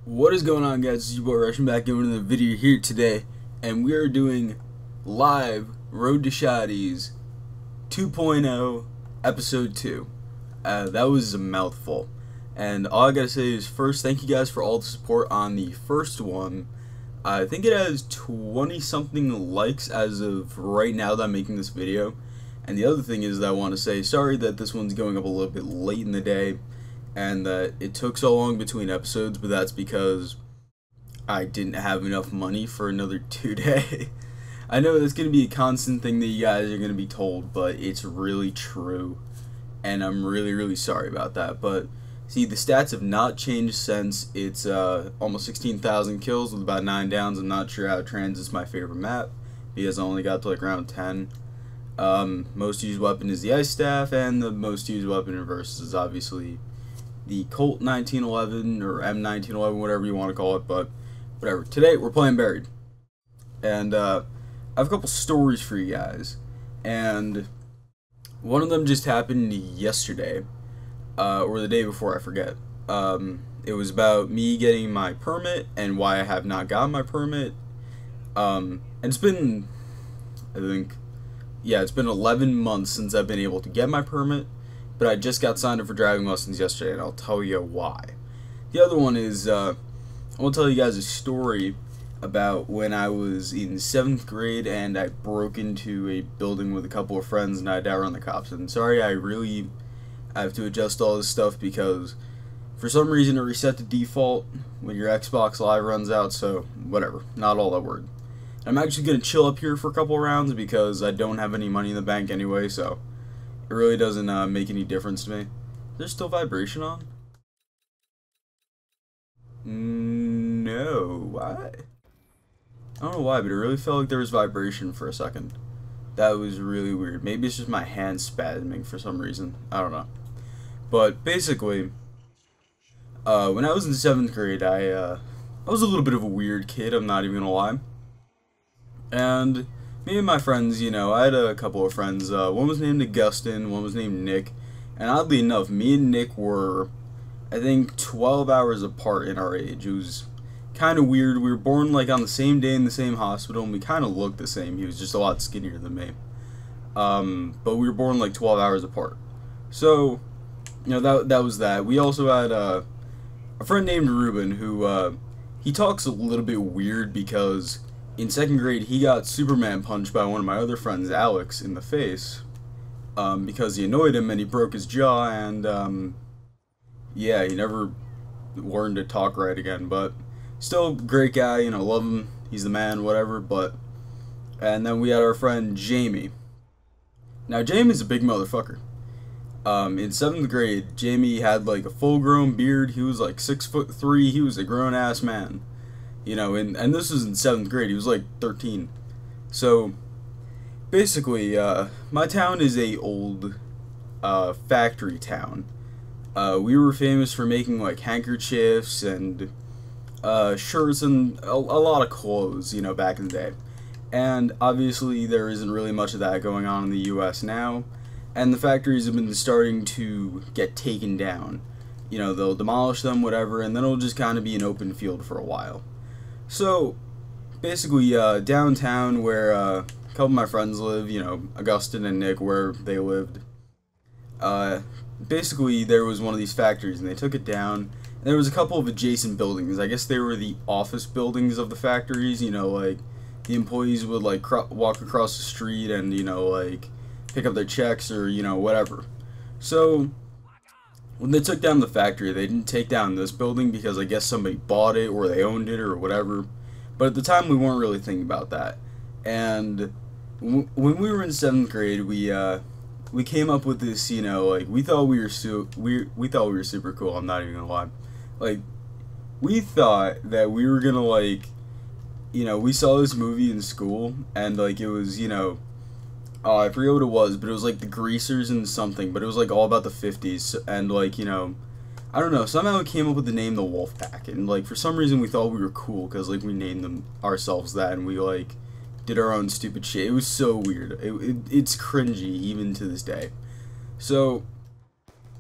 What is going on, guys? It's your boy Rushing back in with another video here today, and we are doing live Road to Shotties 2.0 episode 2. That was a mouthful, and all I gotta say is first, thank you guys for all the support on the first one. I think it has 20 something likes as of right now that I'm making this video. And the other thing is that I want to say sorry that this one's going up a little bit late in the day and that it took so long between episodes, but that's because I didn't have enough money for another 2 day. I know that's going to be a constant thing that you guys are going to be told, but it's really true, and I'm really sorry about that. But see, the stats have not changed since. It's almost 16,000 kills with about 9 downs. I'm not sure how Trans is my favorite map because I only got to like round 10. Most used weapon is the Ice Staff, and the most used weapon in Versus is obviously the Colt 1911 or M1911, whatever you want to call it, but whatever. Today we're playing Buried, and I have a couple stories for you guys, and one of them just happened yesterday, or the day before, I forget. It was about me getting my permit and why I have not gotten my permit, and it's been, I think, yeah, it's been 11 months since I've been able to get my permit, but I just got signed up for driving lessons yesterday, and I'll tell you why. The other one is, I want to tell you guys a story about when I was in 7th grade and I broke into a building with a couple of friends and I had to outrun the cops. And sorry, I really have to adjust all this stuff because for some reason it reset to default when your Xbox Live runs out, so whatever, not all that word. I'm actually going to chill up here for a couple of rounds because I don't have any money in the bank anyway, so it really doesn't make any difference to me. Is there still vibration on? No. Why? I don't know why, but it really felt like there was vibration for a second. That was really weird. Maybe it's just my hand spasming for some reason. I don't know. But basically, when I was in 7th grade, I was a little bit of a weird kid, I'm not even going to lie. And me and my friends, you know, I had a couple of friends. One was named Augustin, one was named Nick. And oddly enough, me and Nick were, I think, 12 hours apart in our age. It was kind of weird. We were born like on the same day in the same hospital, and we kind of looked the same. He was just a lot skinnier than me. But we were born like 12 hours apart. So, you know, that was that. We also had a friend named Ruben who, he talks a little bit weird because in 2nd grade, he got Superman punched by one of my other friends, Alex, in the face, because he annoyed him and he broke his jaw, and, yeah, he never learned to talk right again, but still, great guy, you know, love him, he's the man, whatever, but, and then we had our friend, Jamie. Now, Jamie's a big motherfucker. In 7th grade, Jamie had, like, a full-grown beard, he was, like, 6'3", he was a grown-ass man. You know, and this was in 7th grade. He was like 13. So, basically, my town is a old factory town. We were famous for making like handkerchiefs and shirts and a lot of clothes, you know, back in the day. And obviously, there isn't really much of that going on in the U.S. now. And the factories have been starting to get taken down. You know, they'll demolish them, whatever, and then it'll just kind of be an open field for a while. So, basically, downtown where a couple of my friends live, you know, Augustin and Nick, where they lived, basically there was one of these factories and they took it down, and there was a couple of adjacent buildings. I guess they were the office buildings of the factories, you know, like, the employees would, like, walk across the street and, you know, like, pick up their checks or, you know, whatever. So, when they took down the factory, they didn't take down this building because I guess somebody bought it or they owned it or whatever. But at the time, we weren't really thinking about that. And when we were in 7th grade, we came up with this, you know, like, we thought we were super cool. I'm not even gonna lie. Like, we thought that we were gonna, like, you know, we saw this movie in school and, like, it was, you know, I forget what it was, but it was like the Greasers and something, but it was like all about the 50s, and like, you know, I don't know, somehow we came up with the name the Wolfpack, and like for some reason we thought we were cool, because like we named them ourselves that, and we like did our own stupid shit. It was so weird. It's cringy even to this day. So,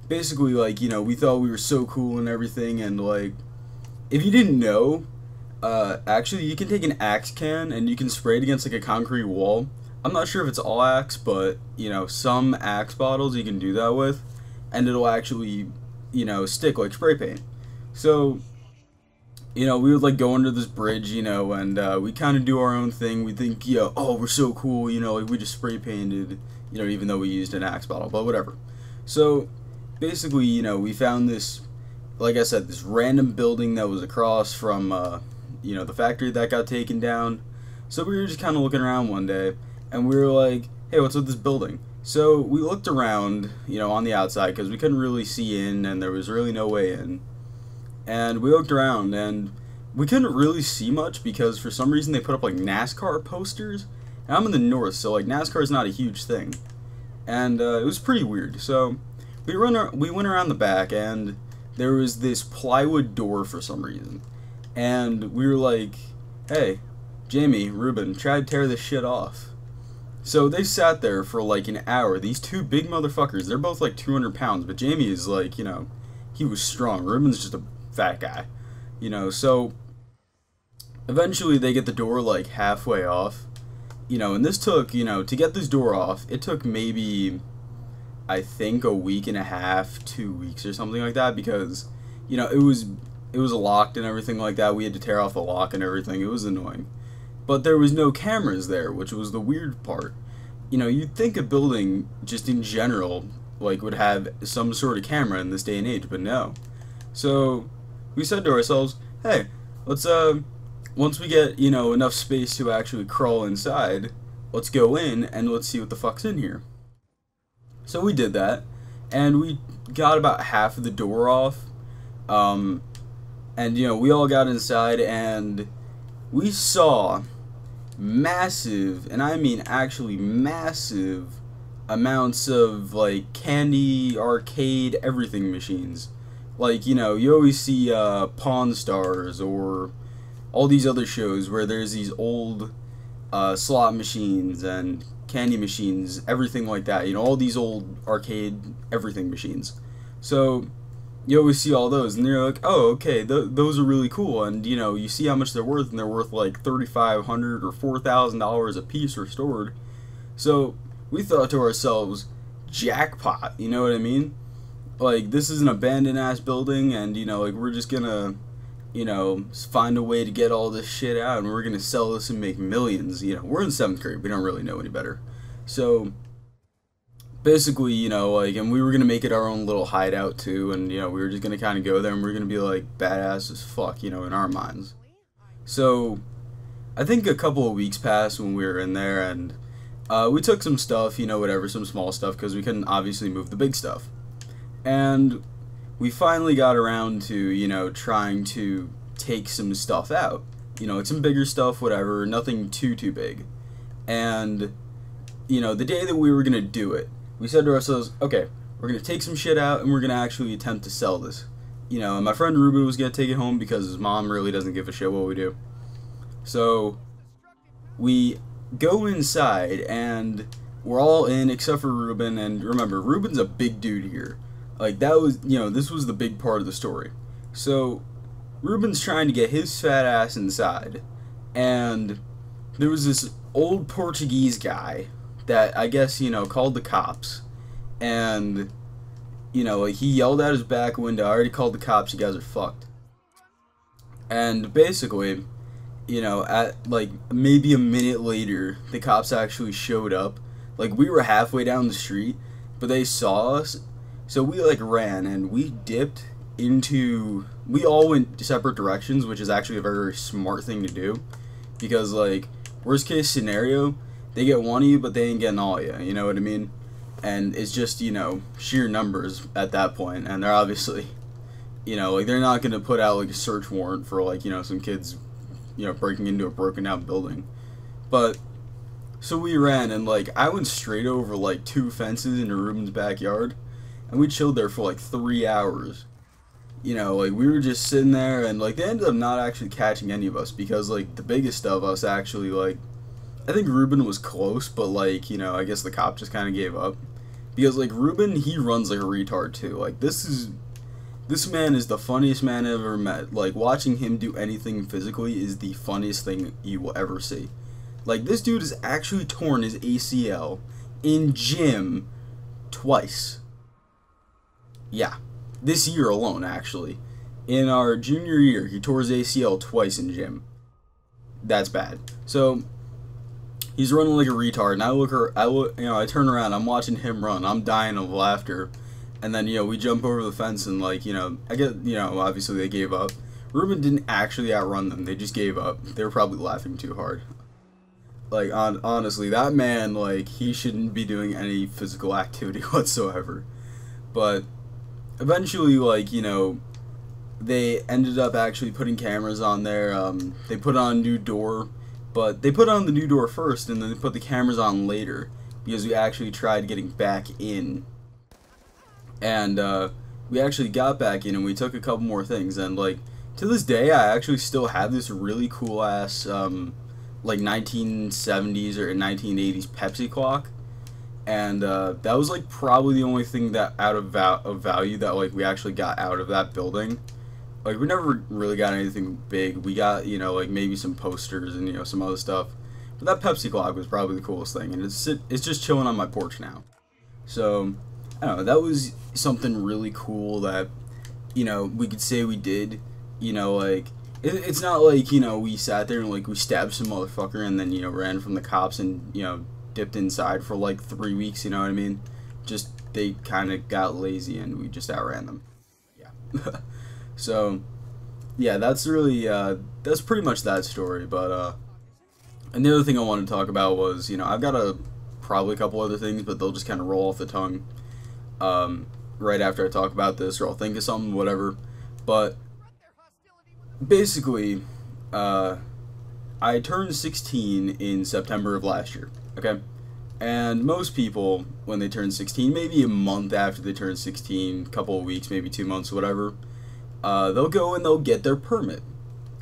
basically, like, you know, we thought we were so cool and everything, and like, if you didn't know, actually you can take an Axe can and you can spray it against like a concrete wall. I'm not sure if it's all Axe, but you know, some Axe bottles you can do that with, and it'll actually, you know, stick like spray paint. So, you know, we would like go under this bridge, you know, and we kind of do our own thing. We think, yeah, oh, we're so cool, you know, like we just spray painted, you know, even though we used an Axe bottle, but whatever. So basically, you know, we found this, like I said, this random building that was across from, you know, the factory that got taken down. So we were just kind of looking around one day, and we were like, hey, what's with this building? So we looked around, you know, on the outside, because we couldn't really see in, and there was really no way in. And we looked around, and we couldn't really see much, because for some reason they put up, like, NASCAR posters. And I'm in the north, so, like, NASCAR is not a huge thing. And it was pretty weird. So we went around the back, and there was this plywood door for some reason. And we were like, hey, Jamie, Ruben, try to tear this shit off. So they sat there for like an hour. These two big motherfuckers, they're both like 200 pounds, but Jamie is like, you know, he was strong. Ruben's just a fat guy, you know. So eventually they get the door like halfway off, you know, and this took, you know, to get this door off, it took maybe, I think, a week and a half, 2 weeks or something like that, because, you know, it was locked and everything like that. We had to tear off the lock and everything. It was annoying. But there was no cameras there, which was the weird part. You know, you'd think a building, just in general, like, would have some sort of camera in this day and age, but no. So we said to ourselves, hey, let's, once we get, you know, enough space to actually crawl inside, let's go in and let's see what the fuck's in here. So we did that, and we got about half of the door off, and, you know, we all got inside, and we saw massive, and I mean actually massive, amounts of, like, candy, arcade, everything machines. Like, you know, you always see, Pawn Stars, or all these other shows where there's these old, slot machines, and candy machines, everything like that, you know, all these old arcade, everything machines. So you always see all those, and you're like, oh, okay, those are really cool, and, you know, you see how much they're worth, and they're worth, like, $3,500 or $4,000 a piece restored. So we thought to ourselves, jackpot, you know what I mean? Like, this is an abandoned-ass building, and, you know, like, we're just gonna, you know, find a way to get all this shit out, and we're gonna sell this and make millions, you know. We're in 7th grade, we don't really know any better. So basically, you know, like, and we were gonna make it our own little hideout too, and, you know, we were just gonna kind of go there, and we were gonna be like badass as fuck, you know, in our minds. So I think a couple of weeks passed when we were in there, and we took some stuff, you know, whatever, some small stuff, because we couldn't obviously move the big stuff. And we finally got around to, you know, trying to take some stuff out, you know, like some bigger stuff, whatever, nothing too big. And, you know, the day that we were gonna do it, we said to ourselves, okay, we're going to take some shit out, and we're going to actually attempt to sell this. You know, and my friend Ruben was going to take it home because his mom really doesn't give a shit what we do. So we go inside, and we're all in except for Ruben, and remember, Ruben's a big dude here. Like, that was, you know, this was the big part of the story. So Ruben's trying to get his fat ass inside, and there was this old Portuguese guy that, I guess, you know, called the cops, and, you know, like, he yelled out his back window, I already called the cops, you guys are fucked. And basically, you know, at, like, maybe a minute later, the cops actually showed up. Like, we were halfway down the street, but they saw us, so we, like, ran, and we dipped into, we all went separate directions, which is actually a very smart thing to do, because, like, worst case scenario, they get one of you, but they ain't getting all of you, you know what I mean? And it's just, you know, sheer numbers at that point, and they're obviously, you know, like, they're not going to put out, like, a search warrant for, like, you know, some kids, you know, breaking into a broken down building. But, so we ran, and, like, I went straight over, like, 2 fences into Ruben's backyard, and we chilled there for, like, 3 hours. You know, like, we were just sitting there, and, like, they ended up not actually catching any of us, because, like, the biggest of us actually, like, I think Ruben was close, but, like, you know, I guess the cop just kind of gave up. Because, like, Ruben, he runs like a retard, too. Like, this is This man is the funniest man I've ever met. Like, watching him do anything physically is the funniest thing you will ever see. Like, this dude has actually torn his ACL in gym twice. Yeah. This year alone, actually. In our junior year, he tore his ACL twice in gym. That's bad. So, he's running like a retard, and I turn around, I'm watching him run, I'm dying of laughter. And then, we jump over the fence and, like, I get, obviously they gave up. Ruben didn't actually outrun them, they just gave up. They were probably laughing too hard. Like, honestly, that man, like, he shouldn't be doing any physical activity whatsoever. But eventually, like, they ended up actually putting cameras on there. They put on a new door, but they put on the new door first, and then they put the cameras on later, because we actually tried getting back in. And we actually got back in, and we took a couple more things, and, like, to this day, I actually still have this really cool ass like 1970s or 1980s Pepsi clock, and that was like probably the only thing that of value that like we actually got out of that building. Like, we never really got anything big. We got, like maybe some posters and some other stuff, but that Pepsi clock was probably the coolest thing, and it's just chilling on my porch now. So I don't know, that was something really cool that we could say we did. Like, it's not like, we sat there and, like, we stabbed some motherfucker and then, ran from the cops and, dipped inside for, like, 3 weeks, you know what I mean? Just, they kind of got lazy and we just outran them. Yeah. So, yeah, that's really, that's pretty much that story, but, and the other thing I wanted to talk about was, I've got probably a couple other things, but they'll just kind of roll off the tongue, right after I talk about this, or I'll think of something, whatever, but basically, I turned 16 in September of last year, okay? And most people, when they turn 16, maybe a month after they turn 16, couple of weeks, maybe 2 months, whatever, they'll go and they'll get their permit.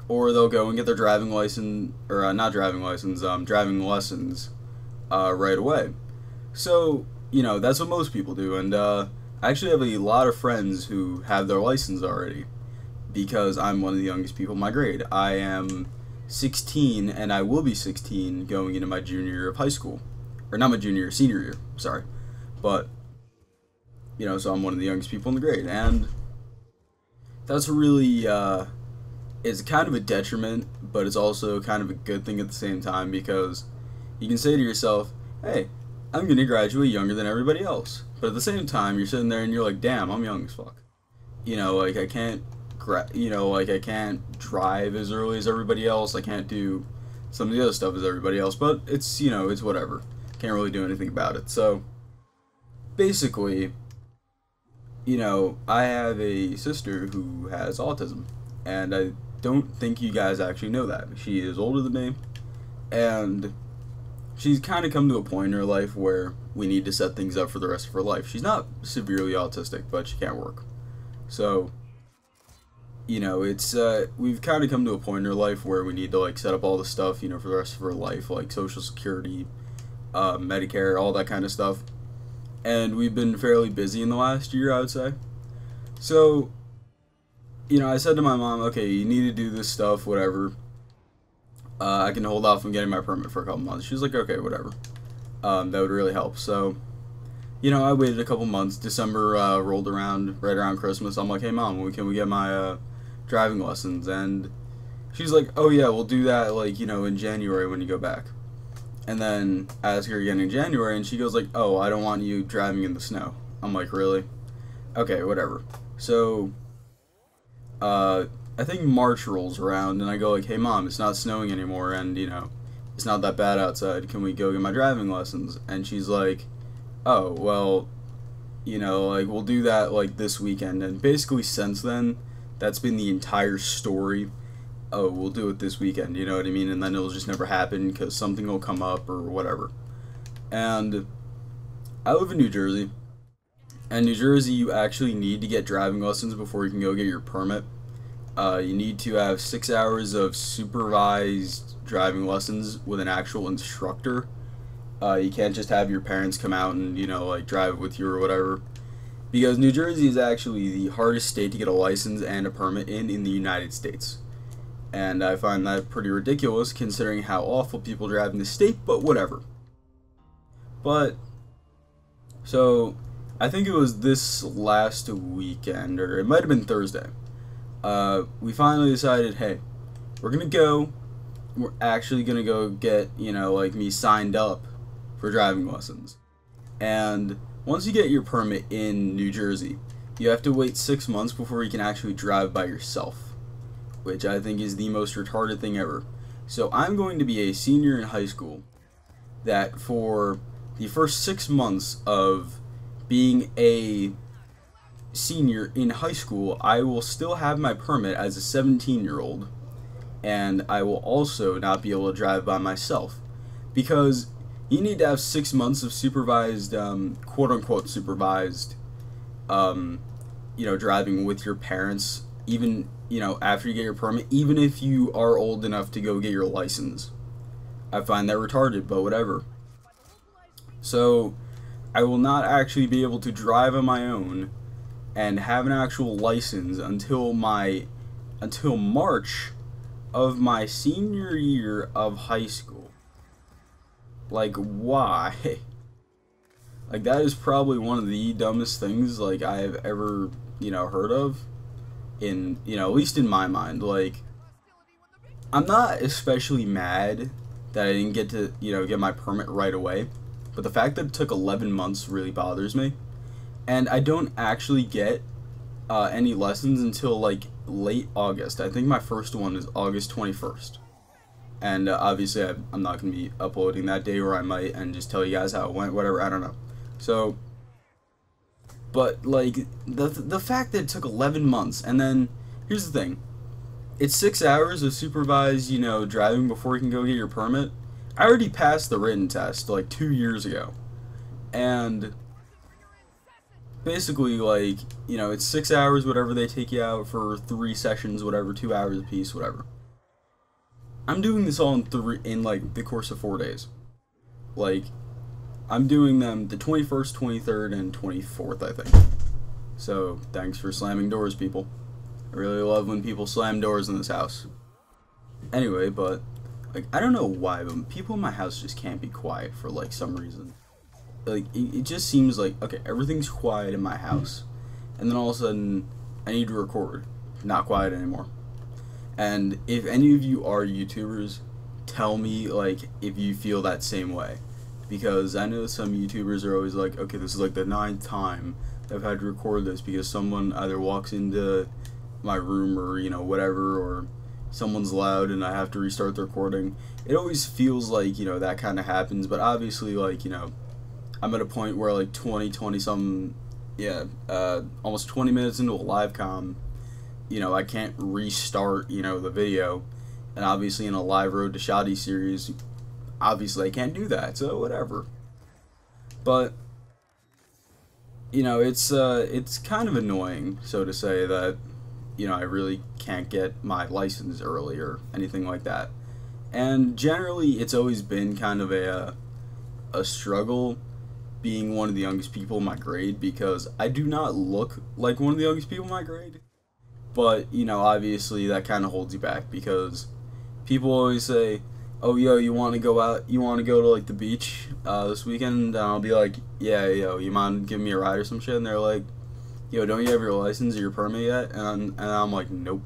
Or they'll go and get their driving license, or not driving license, driving lessons right away. So, that's what most people do, and I actually have a lot of friends who have their license already, because I'm one of the youngest people in my grade. I am 16, and I will be 16 going into my junior year of high school. Or not my junior year, senior year, sorry. But, so I'm one of the youngest people in the grade, and that's really, it's kind of a detriment, but it's also kind of a good thing at the same time, because you can say to yourself, hey, I'm going to graduate younger than everybody else. But at the same time, you're sitting there and you're like, damn, I'm young as fuck. Like, I can't I can't drive as early as everybody else. I can't do some of the other stuff as everybody else, but it's, it's whatever. Can't really do anything about it. So, basically, I have a sister who has autism, and I don't think you guys actually know that. She is older than me, and she's kind of come to a point in her life where we need to set things up for the rest of her life. She's not severely autistic, but she can't work. So, it's, we've kind of come to a point in her life where we need to, like, set up all the stuff, for the rest of her life, like Social Security, Medicare, all that kind of stuff. And we've been fairly busy in the last year, I would say. So, I said to my mom, okay, you need to do this stuff, whatever. I can hold off on getting my permit for a couple months. She was like, okay, whatever. That would really help. So, I waited a couple months. December rolled around, right around Christmas. I'm like, hey, Mom, when can we get my driving lessons? And she's like, oh, yeah, we'll do that, like, in January when you go back. And then I asked her again in January, and she goes like, oh, I don't want you driving in the snow. I'm like, really? Okay, whatever. So, I think March rolls around, and I go like, hey, Mom, it's not snowing anymore, and, it's not that bad outside. Can we go get my driving lessons? And she's like, oh, well, like, we'll do that, like, this weekend. And basically since then, that's been the entire story. Oh, we'll do it this weekend, you know what I mean? And then it'll just never happen because something will come up or whatever. And I live in New Jersey. And New Jersey, you actually need to get driving lessons before you can go get your permit. You need to have 6 hours of supervised driving lessons with an actual instructor. You can't just have your parents come out and, like, drive with you or whatever. Because New Jersey is actually the hardest state to get a license and a permit in the United States. And I find that pretty ridiculous considering how awful people drive in the state, but whatever. But, so, I think it was this last weekend, or it might have been Thursday. We finally decided, hey, we're actually gonna go get, like me signed up for driving lessons. And once you get your permit in New Jersey, you have to wait 6 months before you can actually drive by yourself, which I think is the most retarded thing ever. So I'm going to be a senior in high school that for the first 6 months of being a senior in high school, I will still have my permit as a 17-year-old, and I will also not be able to drive by myself, because you need to have 6 months of supervised, quote-unquote supervised, driving with your parents, even, after you get your permit, even if you are old enough to go get your license. I find that retarded, but whatever. So, I will not actually be able to drive on my own and have an actual license until March of my senior year of high school. Like, why? Like, that is probably one of the dumbest things, like, I have ever, heard of. In, at least in my mind. Like, I'm not especially mad that I didn't get to, get my permit right away. But the fact that it took 11 months really bothers me. And I don't actually get any lessons until, like, late August. I think my first one is August 21st. And obviously I'm not going to be uploading that day, or I might, and just tell you guys how it went, whatever, I don't know. So, but, like, the fact that it took 11 months, and then, here's the thing. It's 6 hours of supervised, driving before you can go get your permit. I already passed the written test, like, 2 years ago. And basically, like, it's 6 hours, whatever they take you out for 3 sessions, whatever, 2 hours apiece, whatever. I'm doing this all in like, the course of 4 days. Like, I'm doing them the 21st, 23rd, and 24th, I think. So, thanks for slamming doors, people. I really love when people slam doors in this house. Anyway, but, like, I don't know why, but people in my house just can't be quiet for, like, some reason. Like, it just seems like, okay, everything's quiet in my house, and then all of a sudden, I need to record. Not quiet anymore. And if any of you are YouTubers, tell me, like, if you feel that same way. Because I know some YouTubers are always like, okay, this is like the 9th time I've had to record this because someone either walks into my room or, whatever, or someone's loud and I have to restart the recording. It always feels like, that kind of happens, but obviously, like, I'm at a point where, like, almost 20 minutes into a live com, I can't restart, the video, and obviously in a live Road to Shotties series, obviously I can't do that, so whatever. But, it's kind of annoying, so to say, that, I really can't get my license early or anything like that. And generally, it's always been kind of a struggle being one of the youngest people in my grade, because I do not look like one of the youngest people in my grade. But, obviously that kind of holds you back, because people always say, oh, yo, you want to go to, like, the beach this weekend? And I'll be like, yeah, yo, you mind giving me a ride or some shit? And they're like, yo, don't you have your license or your permit yet? And I'm like, nope.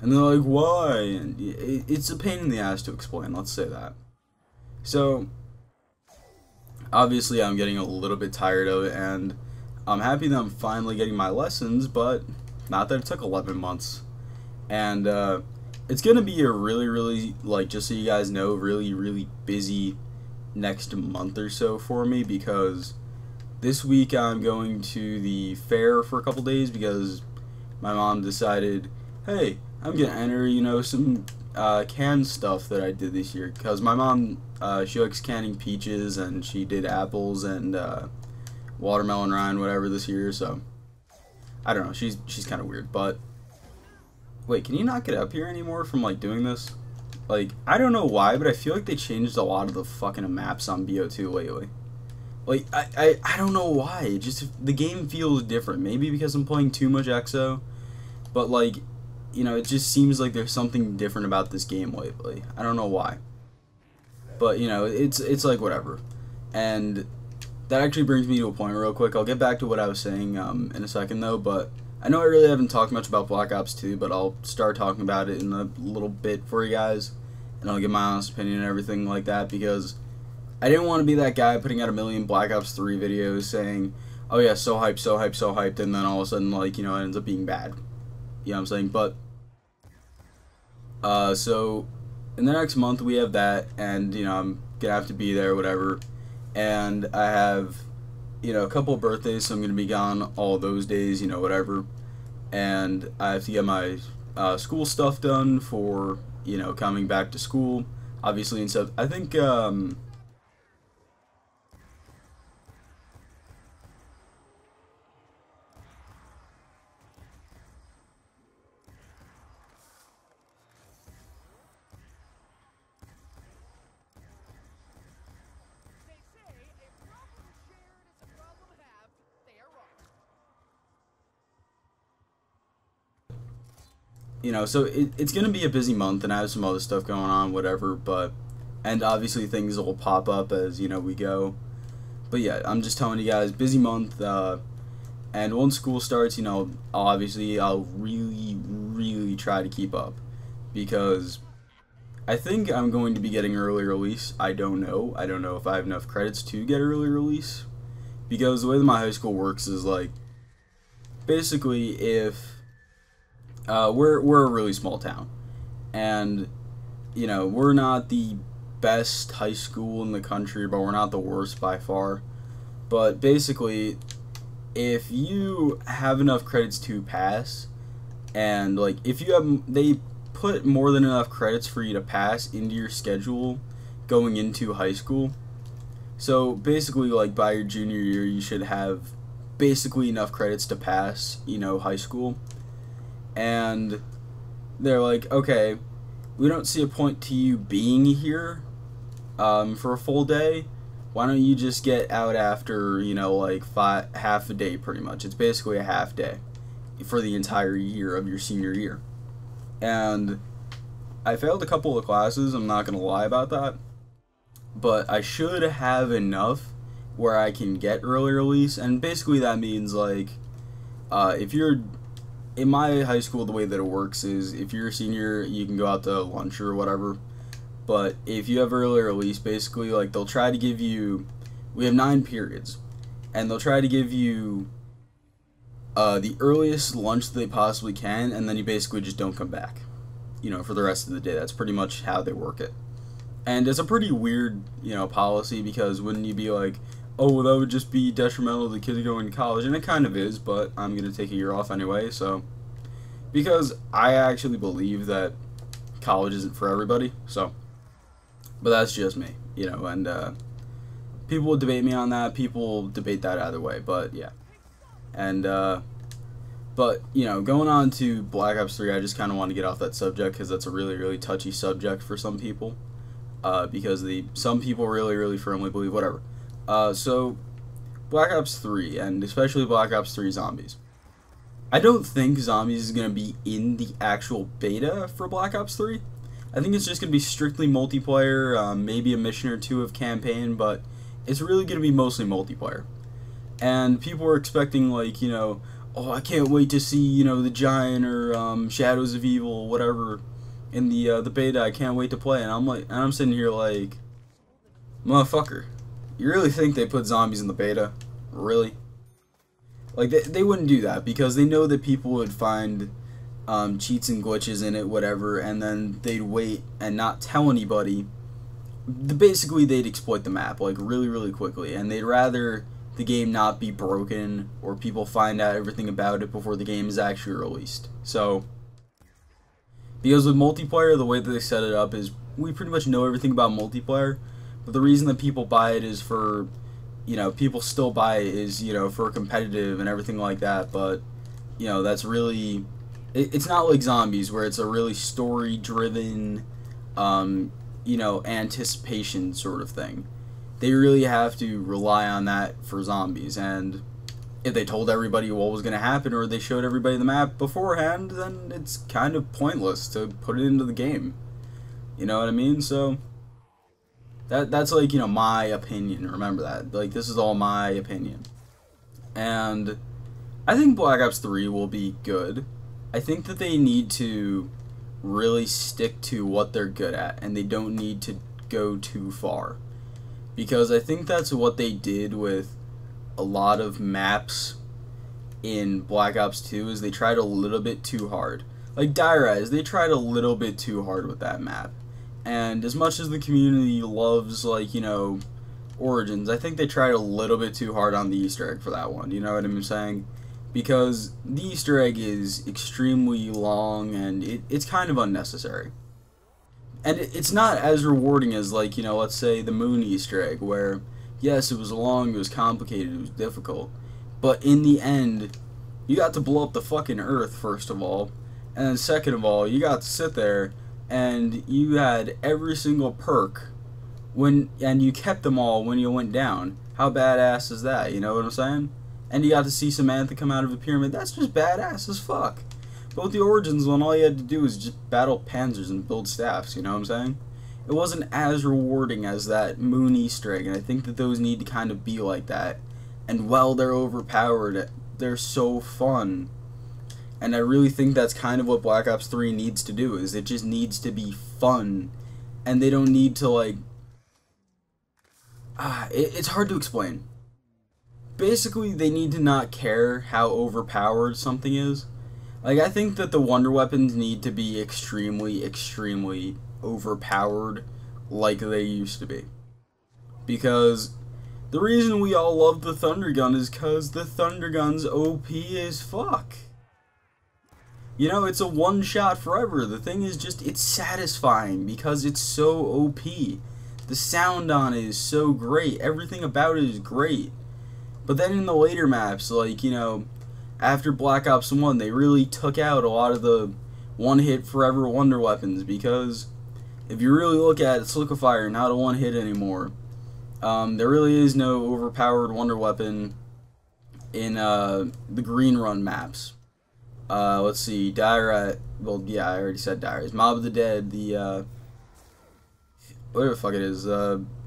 And they're like, why? And it's a pain in the ass to explain, let's say that. So, obviously I'm getting a little bit tired of it, and I'm happy that I'm finally getting my lessons, but not that it took 11 months. And it's going to be a really, like, just so you guys know, really busy next month or so for me, because this week I'm going to the fair for a couple days because my mom decided, hey, I'm going to enter, some canned stuff that I did this year, because my mom, she likes canning peaches, and she did apples and watermelon rind, whatever, this year, so I don't know, she's kind of weird. But wait, can you not get up here anymore from, like, doing this? Like, I don't know why, but I feel like they changed a lot of the fucking maps on BO2 lately. Like, I don't know why. It just, the game feels different. Maybe because I'm playing too much EXO, but like, you know, it just seems like there's something different about this game lately. I don't know why. But, you know, it's like whatever. And that actually brings me to a point real quick. I'll get back to what I was saying in a second though, but I know I really haven't talked much about Black Ops 2, but I'll start talking about it in a little bit for you guys, and I'll give my honest opinion and everything like that, because I didn't want to be that guy putting out a million Black Ops 3 videos saying, oh yeah, so hyped, so hyped, so hyped, and then all of a sudden, like, you know, it ends up being bad. You know what I'm saying? But, so, in the next month we have that, and, you know, I'm gonna have to be there, whatever, and I have, you know, a couple of birthdays, so I'm gonna be gone all those days, you know, whatever, and I have to get my school stuff done for, you know, coming back to school, obviously, and stuff. I think, you know, so it's gonna be a busy month, and I have some other stuff going on, whatever, but, and obviously things will pop up as, you know, we go, but yeah, I'm just telling you guys, busy month, and once school starts, you know, I'll really try to keep up, because I think I'm going to be getting early release. I don't know if I have enough credits to get early release, because the way that my high school works is, like, basically, if we're a really small town, and, you know, we're not the best high school in the country, but we're not the worst by far. But basically, if you have enough credits to pass, and like if you have, they put more than enough credits for you to pass into your schedule going into high school. So basically, like, by your junior year, you should have basically enough credits to pass, you know, high school. And they're like, okay, we don't see a point to you being here for a full day. Why don't you just get out after, you know, like half a day, pretty much. It's basically a half day for the entire year of your senior year. And I failed a couple of classes, I'm not going to lie about that. But I should have enough where I can get early release. And basically that means, like, if you're in my high school, the way that it works is if you're a senior, you can go out to lunch or whatever. But if you have early release, basically, like, they'll try to give you, we have 9 periods, and they'll try to give you the earliest lunch that they possibly can, and then you basically just don't come back, you know, for the rest of the day. That's pretty much how they work it. And it's a pretty weird, you know, policy, because wouldn't you be like, oh, well, that would just be detrimental to the kids going to college, and it kind of is, but I'm going to take a year off anyway, so, because I actually believe that college isn't for everybody, so, but that's just me, you know, and, people will debate me on that, people debate that either way, but, yeah, and, but, you know, going on to Black Ops 3, I just kind of want to get off that subject, because that's a really touchy subject for some people, because some people really firmly believe whatever. So, Black Ops 3, and especially Black Ops 3 Zombies. I don't think Zombies is going to be in the actual beta for Black Ops 3. I think it's just going to be strictly multiplayer, maybe a mission or two of campaign, but it's really going to be mostly multiplayer. And people are expecting, like, you know, oh, I can't wait to see, you know, the Giant or Shadows of Evil, whatever, in the beta. I can't wait to play. And I'm like, and I'm sitting here like, motherfucker. You really think they put zombies in the beta? Really? Like, they wouldn't do that, because they know that people would find cheats and glitches in it, whatever, and then they'd wait and not tell anybody. Basically, they'd exploit the map, like, really quickly, and they'd rather the game not be broken, or people find out everything about it before the game is actually released. So, because with multiplayer, the way that they set it up is, we pretty much know everything about multiplayer. But the reason that people buy it is for, you know, people still buy it is, you know, for competitive and everything like that. But, you know, that's really, it's not like Zombies, where it's a really story-driven, you know, anticipation sort of thing. they really have to rely on that for zombies. And if they told everybody what was going to happen, or they showed everybody the map beforehand, then it's kind of pointless to put it into the game. You know what I mean? So that's like, you know, my opinion. Remember that. Like, this is all my opinion. And I think Black Ops 3 will be good. I think that they need to really stick to what they're good at, and they don't need to go too far. Because I think that's what they did with a lot of maps in Black Ops 2, is they tried a little bit too hard. Like Dire-Ez, they tried a little bit too hard with that map. And as much as the community loves, like, you know, Origins, I think they tried a little bit too hard on the Easter egg for that one, you know what I'm saying? Because the Easter egg is extremely long, and it's kind of unnecessary. And it's not as rewarding as, like, you know, let's say the Moon Easter egg, where, yes, it was long, it was complicated, it was difficult, but in the end, you got to blow up the fucking Earth, first of all, and then second of all, you got to sit there, and you had every single perk, and you kept them all when you went down. How badass is that, you know what I'm saying? And you got to see Samantha come out of a pyramid. That's just badass as fuck. But with the Origins one, all you had to do was just battle panzers and build staffs, you know what I'm saying? It wasn't as rewarding as that Moon Easter egg, and I think that those need to kind of be like that. And while they're overpowered, they're so fun. And I really think that's kind of what Black Ops 3 needs to do, is it just needs to be fun. And they don't need to, like... it's hard to explain. Basically, they need to not care how overpowered something is. Like, I think that the wonder weapons need to be extremely, extremely overpowered like they used to be. Because the reason we all love the Thunder Gun is because the Thunder Gun's OP as fuck. You know, it's a one-shot forever. The thing is just, it's satisfying because it's so OP. The sound on it is so great. Everything about it is great. But then in the later maps, like, you know, after Black Ops 1, they really took out a lot of the one-hit forever wonder weapons, because if you really look at it, Slickifire, not a one-hit anymore. There really is no overpowered wonder weapon in the Green Run maps. Let's see, well, yeah, I already said Dire-Ez. Mob of the Dead, the, whatever the fuck it is,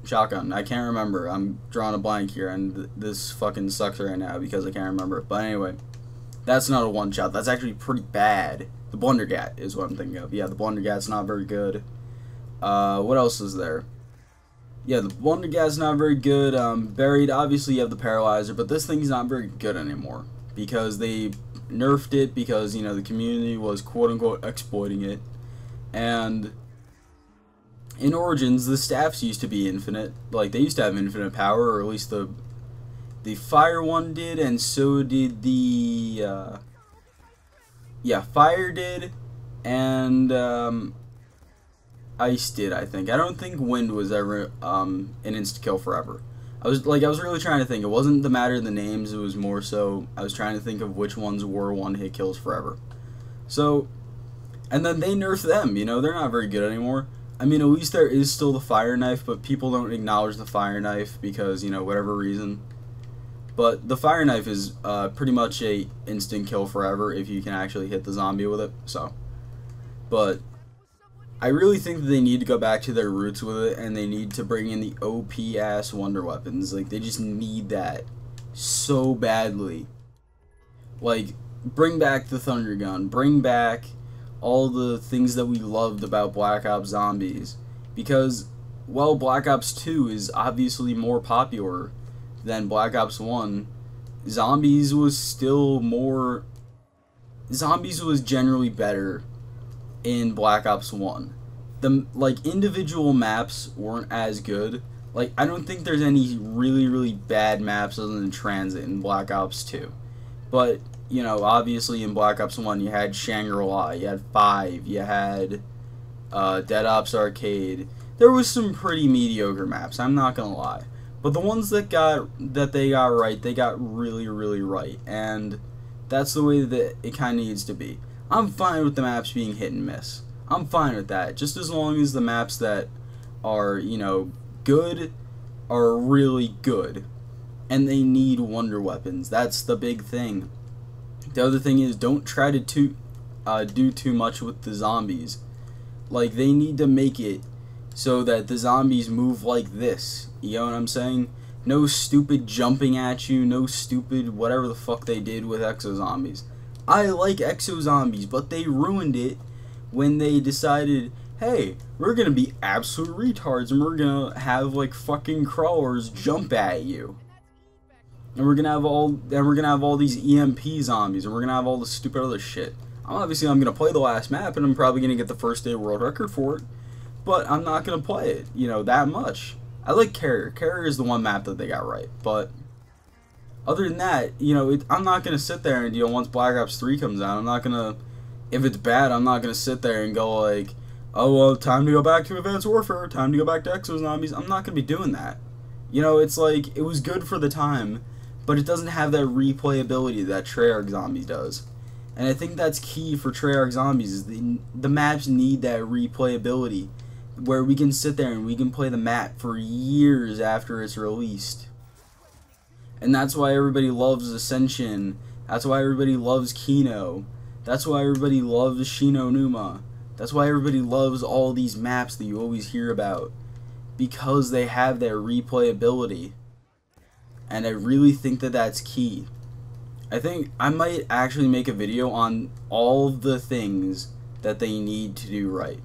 Shotgun, I can't remember. I'm drawing a blank here, and this fucking sucks right now because I can't remember. But anyway, that's not a one-shot. That's actually pretty bad. The Blundergat is what I'm thinking of. Yeah, the Blundergat's not very good. What else is there? Yeah, the Blundergat's not very good. Buried, obviously you have the Paralyzer, but this thing's not very good anymore because they nerfed it because, you know, the community was quote-unquote exploiting it. And in Origins, the staffs used to be infinite. Like, they used to have infinite power, or at least the fire one did, and so did the, yeah, fire did, and, ice did, I think. I don't think wind was ever, an insta-kill forever. I was really trying to think. It wasn't the matter of the names, it was more so, I was trying to think of which ones were one-hit kills forever. So, and then they nerfed them, you know, they're not very good anymore. I mean, at least there is still the fire knife, but people don't acknowledge the fire knife because, you know, whatever reason. But the fire knife is pretty much a instant kill forever if you can actually hit the zombie with it. So, but I really think that they need to go back to their roots with it, and they need to bring in the OP ass wonder weapons. Like, they just need that so badly. Like, bring back the Thunder Gun, bring back all the things that we loved about Black Ops Zombies, because, well, Black Ops 2 is obviously more popular than Black Ops 1. Zombies was generally better in Black Ops 1. The, like, individual maps weren't as good. Like, I don't think there's any really, really bad maps other than Transit in Black Ops 2. But, you know, obviously in Black Ops 1 you had Shangri-La, you had 5, you had Dead Ops Arcade. There was some pretty mediocre maps, I'm not gonna lie. But the ones that they got right, they got really, really right. And that's the way that it kinda needs to be. I'm fine with the maps being hit and miss. I'm fine with that. Just as long as the maps that are, you know, good are really good, and they need wonder weapons. That's the big thing. The other thing is, don't try to do too much with the zombies. Like, they need to make it so that the zombies move like this. You know what I'm saying? No stupid jumping at you, no stupid whatever the fuck they did with exo zombies. I like exo zombies, but they ruined it when they decided, hey, we're gonna be absolute retards and we're gonna have like fucking crawlers jump at you. And we're gonna have all these EMP zombies, and we're gonna have all this stupid other shit. I'm gonna play the last map, and I'm probably gonna get the first day world record for it, but I'm not gonna play it, you know, that much. I like Carrier. Carrier is the one map that they got right, but other than that, you know, I'm not gonna sit there and, you know, once Black Ops 3 comes out, I'm not gonna, if it's bad, I'm not gonna sit there and go like, oh well, time to go back to Advanced Warfare, time to go back to Exo Zombies. I'm not gonna be doing that. You know, it's like, it was good for the time, but it doesn't have that replayability that Treyarch Zombies does. And I think that's key for Treyarch Zombies, is the maps need that replayability, where we can sit there and we can play the map for years after it's released. And that's why everybody loves Ascension, that's why everybody loves Kino, that's why everybody loves Shino Numa, that's why everybody loves all these maps that you always hear about, because they have their replayability. And I really think that that's key. I think I might actually make a video on all of the things that they need to do right.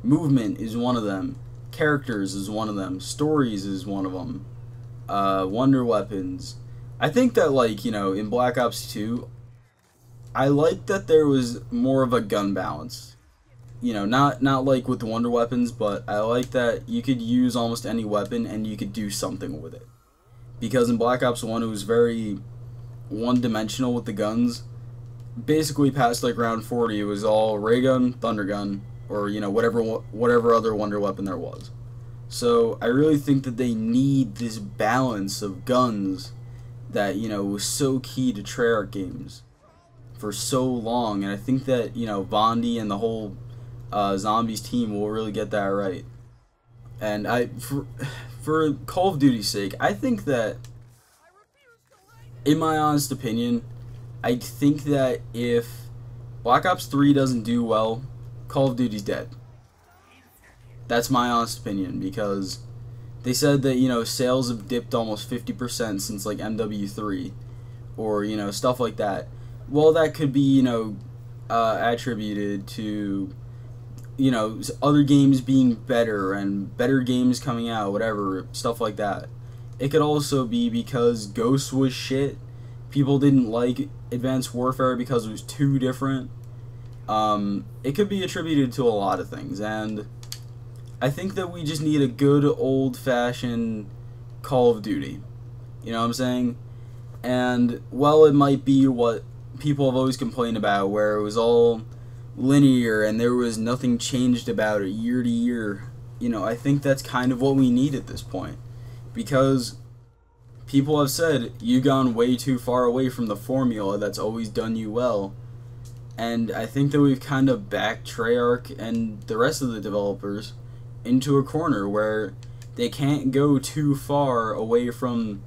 Movement is one of them. Characters is one of them. Stories is one of them. Wonder weapons. I think that, like, you know, in Black Ops 2, I like that there was more of a gun balance. You know, not like with the wonder weapons, but I like that you could use almost any weapon and you could do something with it. Because in Black Ops 1 it was very one-dimensional with the guns. Basically past like round 40 it was all ray gun, thunder gun, or, you know, whatever other wonder weapon there was. So I really think that they need this balance of guns that, you know, was so key to Treyarch games for so long, and I think that, you know, Vondi and the whole Zombies team will really get that right. And for Call of Duty's sake, I think that, in my honest opinion, I think that if Black Ops 3 doesn't do well, Call of Duty's dead. That's my honest opinion, because they said that, you know, sales have dipped almost 50% since like MW3, or, you know, stuff like that. Well, that could be, you know, attributed to, you know, other games being better and better games coming out, whatever, stuff like that. It could also be because Ghost was shit. People didn't like Advanced Warfare because it was too different. It could be attributed to a lot of things, and I think that we just need a good old-fashioned Call of Duty. You know what I'm saying? And while it might be what people have always complained about, where it was all linear and there was nothing changed about it year to year, you know, I think that's kind of what we need at this point, because people have said you've gone way too far away from the formula that's always done you well. And I think that we've kind of backed Treyarch and the rest of the developers into a corner where they can't go too far away from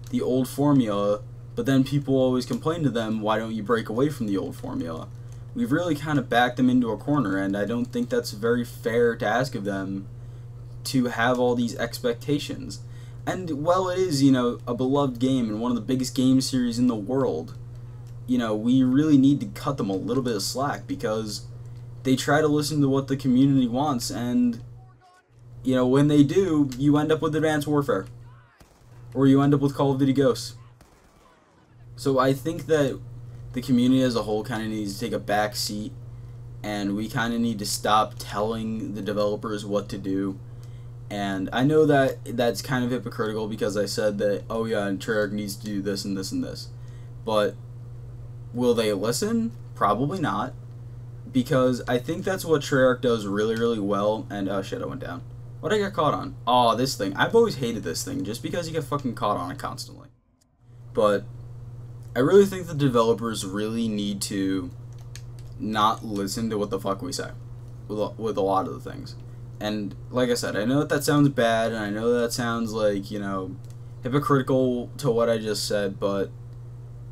the old formula, but then people always complain to them, why don't you break away from the old formula? We've really kind of backed them into a corner, and I don't think that's very fair to ask of them to have all these expectations. And while it is, you know, a beloved game and one of the biggest game series in the world, you know, we really need to cut them a little bit of slack, because they try to listen to what the community wants, and, you know, when they do, you end up with Advanced Warfare, or you end up with Call of Duty Ghosts. So I think that the community as a whole kind of needs to take a back seat, and we kind of need to stop telling the developers what to do. And I know that that's kind of hypocritical, because I said that, oh yeah, and Treyarch needs to do this and this and this. But will they listen? Probably not. Because I think that's what Treyarch does really, really well. And, oh shit, I went down. What did I get caught on? Oh, this thing. I've always hated this thing, just because you get fucking caught on it constantly. But I really think the developers really need to not listen to what the fuck we say with a lot of the things. And like I said, I know that sounds bad, and I know that sounds like, hypocritical to what I just said, but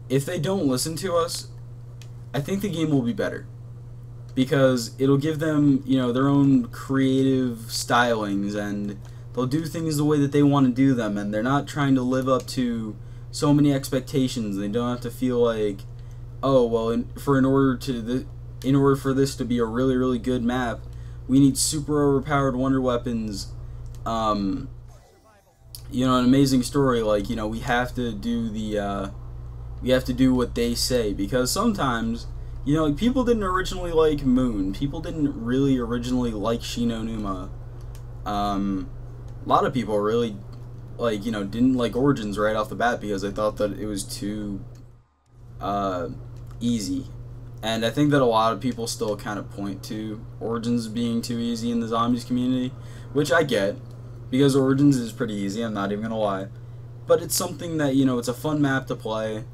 if they don't listen to us, I think the game will be better. Because it'll give them, their own creative stylings, and they'll do things the way that they want to do them, and they're not trying to live up to so many expectations. They don't have to feel like, oh, well, in order for this to be a really, really good map, we need super overpowered wonder weapons, an amazing story, like, we have to do we have to do what they say, because sometimes, people didn't originally like Moon, people didn't really originally like Shino Numa, a lot of people really, didn't like Origins right off the bat because they thought that it was too, easy. And I think that a lot of people still kind of point to Origins being too easy in the zombies community, which I get, because Origins is pretty easy, I'm not even gonna lie. But it's something that, it's a fun map to play,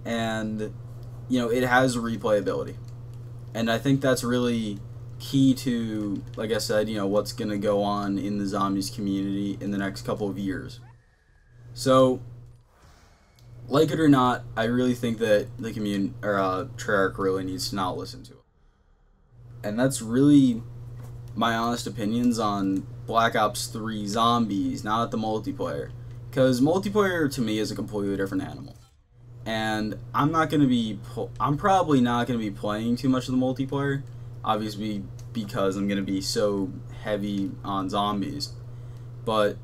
and, it has replayability. And I think that's really key to, like I said, what's gonna go on in the zombies community in the next couple of years. So, like it or not, I really think that the community, or Treyarch really needs to not listen to it. And that's really my honest opinions on Black Ops 3 Zombies, not the multiplayer. Because multiplayer to me is a completely different animal. And I'm probably not going to be playing too much of the multiplayer, obviously because I'm going to be so heavy on zombies. But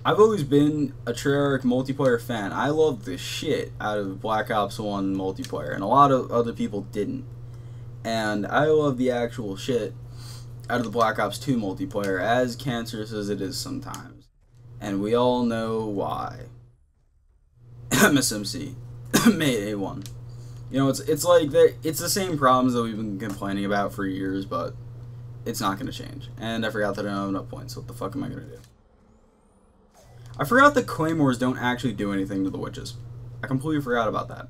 I've always been a Treyarch multiplayer fan. I loved the shit out of Black Ops 1 multiplayer, and a lot of other people didn't. And I love the actual shit out of the Black Ops 2 multiplayer, as cancerous as it is sometimes. And we all know why. MSMC. May A1. It's like, it's the same problems that we've been complaining about for years, but it's not going to change. And I forgot that I don't have enough points, so what the fuck am I going to do? I forgot that claymores don't actually do anything to the witches. I completely forgot about that.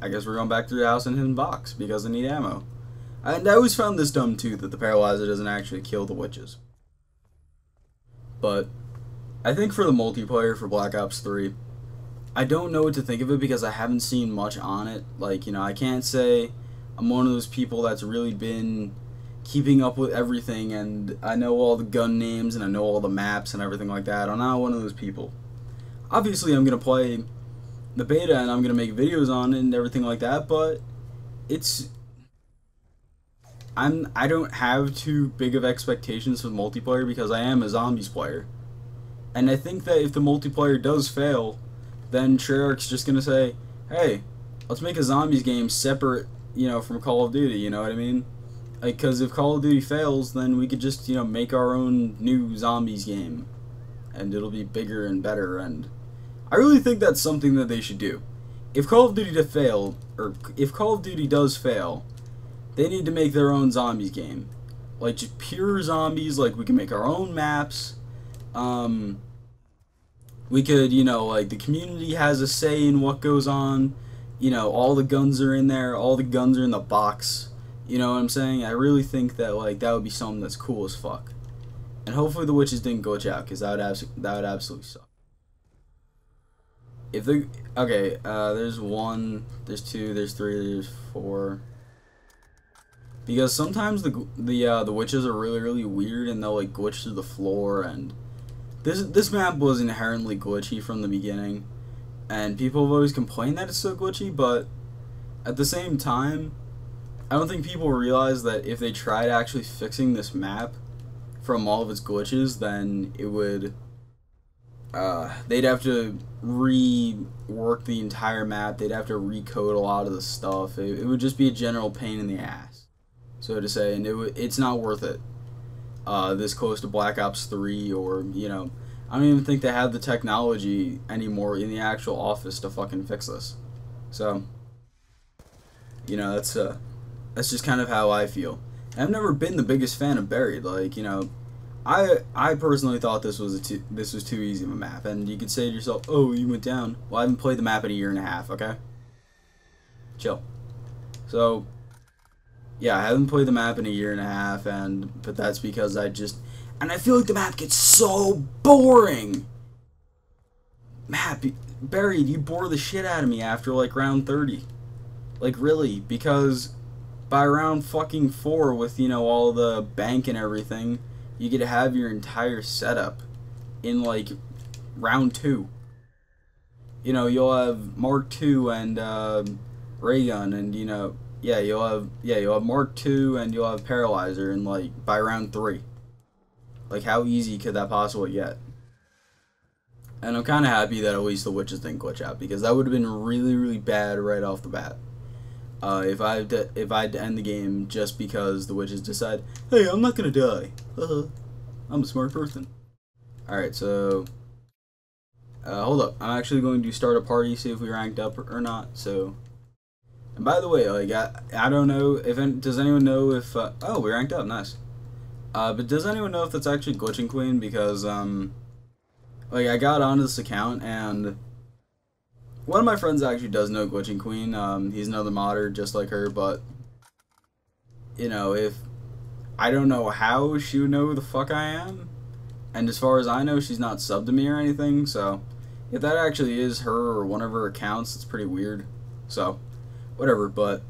I guess we're going back through the house and hidden box because I need ammo. And I always found this dumb too, that the paralyzer doesn't actually kill the witches. But I think for the multiplayer for Black Ops 3, I don't know what to think of it because I haven't seen much on it. Like, I can't say I'm one of those people that's really been keeping up with everything, and I know all the gun names, and I know all the maps and everything like that. I'm not one of those people. Obviously, I'm going to play the beta, and I'm going to make videos on it and everything like that, but I don't have too big of expectations for multiplayer because I am a zombies player. And I think that if the multiplayer does fail, then Treyarch's just going to say, hey, let's make a zombies game separate, from Call of Duty, you know what I mean? Because if Call of Duty fails, then we could just, make our own new zombies game. And it'll be bigger and better, and I really think that's something that they should do. If Call of Duty if Call of Duty does fail, they need to make their own zombies game. Like, just pure zombies, like, we can make our own maps. We could, like, the community has a say in what goes on. All the guns are in there, all the guns are in the box. You know what I'm saying? I really think that, like, that would be something that's cool as fuck. And hopefully the witches didn't glitch out, because that would absolutely suck. Okay, there's 1, there's 2, there's 3, there's 4. Because sometimes the witches are really, really weird, and they'll, like, glitch through the floor, and this map was inherently glitchy from the beginning. And people have always complained that it's so glitchy, but at the same time, I don't think people realize that if they tried actually fixing this map from all of its glitches, then it would, they'd have to rework the entire map, they'd have to recode a lot of the stuff, it would just be a general pain in the ass, so to say, and it's not worth it, this close to Black Ops 3, or, I don't even think they have the technology anymore in the actual office to fucking fix this, so, that's just kind of how I feel. And I've never been the biggest fan of Buried. Like, I personally thought this was too easy of a map. And you could say to yourself, oh, you went down. Well, I haven't played the map in a year and a half, okay? Chill. So, yeah, I haven't played the map in a year and a half, but that's because I feel like the map gets so boring. Map, Buried, you bore the shit out of me after like round 30. Like really, because by round fucking 4 with, you know, all the bank and everything, you get to have your entire setup in like round 2. You know, you'll have Mark II and ray gun, and you know, you'll have Mark II and you'll have Paralyzer, and like by round 3. Like how easy could that possibly get? And I'm kind of happy that at least the witches didn't glitch out, because that would have been really, really bad right off the bat. If I had to end the game just because the witches decide, hey, I'm not gonna die. I'm a smart person. All right, so hold up. I'm actually going to start a party, see if we ranked up or not. So, and by the way, like I don't know if does anyone know if oh, we ranked up, nice. But does anyone know if that's actually glitching queen? Because like I got onto this account and one of my friends actually does know glitching queen. He's another modder just like her, but you know, if I don't know how she would know who the fuck I am, and as far as I know, she's not subbed to me or anything. So if that actually is her or one of her accounts, it's pretty weird. So whatever. But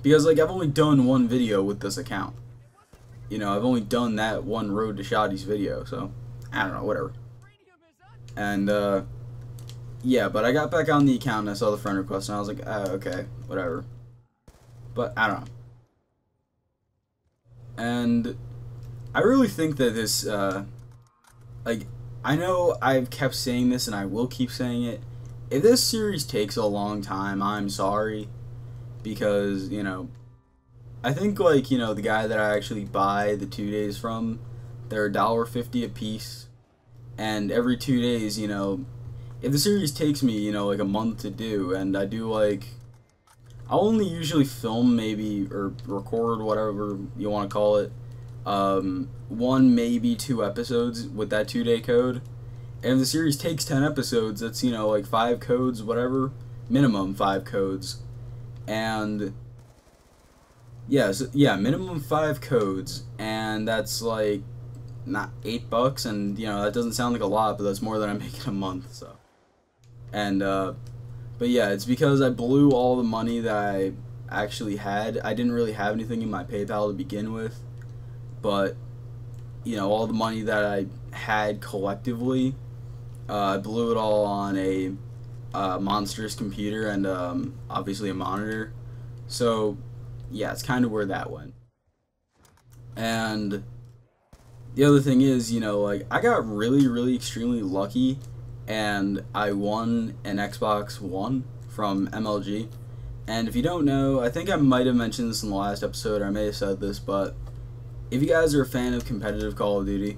because like I've only done one video with this account, you know, I've only done that one Road to Shotties video, so I don't know, whatever. And yeah, but I got back on the account and I saw the friend request and I was like, oh, okay, whatever. But I don't know. And I really think that this like, I know I've kept saying this and I will keep saying it. If this series takes a long time, I'm sorry, because, you know, I think, like, you know, the guy that I actually buy the 2 days from, they're $1.50 a piece, and every 2 days, you know, if the series takes me, you know, like a month to do, and I do, like, I'll only usually film maybe, or record, whatever you want to call it, 1, maybe 2 episodes with that 2-day code, and if the series takes 10 episodes, that's, you know, like 5 codes, whatever, minimum 5 codes, and yeah, so, yeah, minimum 5 codes, and that's like not $8, and you know that doesn't sound like a lot, but that's more than I make in a month. So, and but yeah, it's because I blew all the money that I actually had. I didn't really have anything in my PayPal to begin with, but you know, all the money that I had collectively, I blew it all on a monstrous computer and obviously a monitor. So yeah, it's kind of where that went. And the other thing is, you know, like, I got really, really extremely lucky, and I won an Xbox One from MLG. And if you don't know, I think I might have mentioned this in the last episode, or I may have said this, but if you guys are a fan of competitive Call of Duty,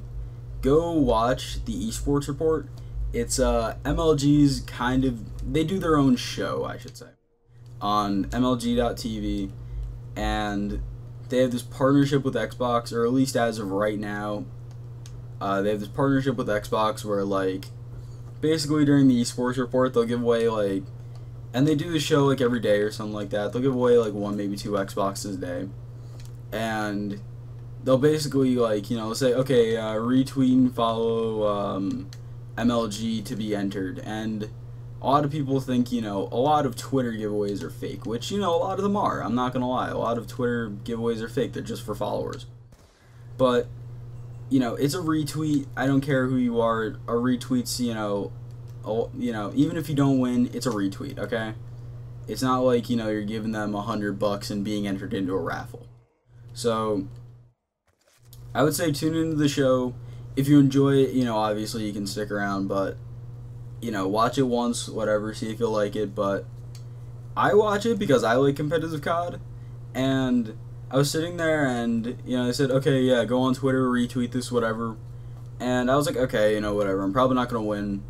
go watch the Esports Report. It's MLG's kind of, they do their own show, I should say, on MLG.TV. And they have this partnership with Xbox, or at least as of right now, they have this partnership with Xbox where, like, basically during the esports report, they'll give away, like, and they do the show, like, every day or something like that. They'll give away, like, 1, maybe 2 Xboxes a day. And they'll basically, like, you know, say, okay, retweet and follow MLG to be entered. And a lot of people think, you know, a lot of Twitter giveaways are fake, which, you know, a lot of them are. I'm not going to lie. A lot of Twitter giveaways are fake. They're just for followers. But, you know, it's a retweet. I don't care who you are. A retweet's, you know, even if you don't win, it's a retweet, okay? It's not like, you know, you're giving them $100 and being entered into a raffle. So, I would say tune into the show. If you enjoy it, you know, obviously you can stick around, but you know, watch it once, whatever, see if you'll like it. But I watch it because I like competitive COD, and I was sitting there and, you know, they said, okay, yeah, go on Twitter, retweet this, whatever, and I was like, okay, you know, whatever, I'm probably not going to win,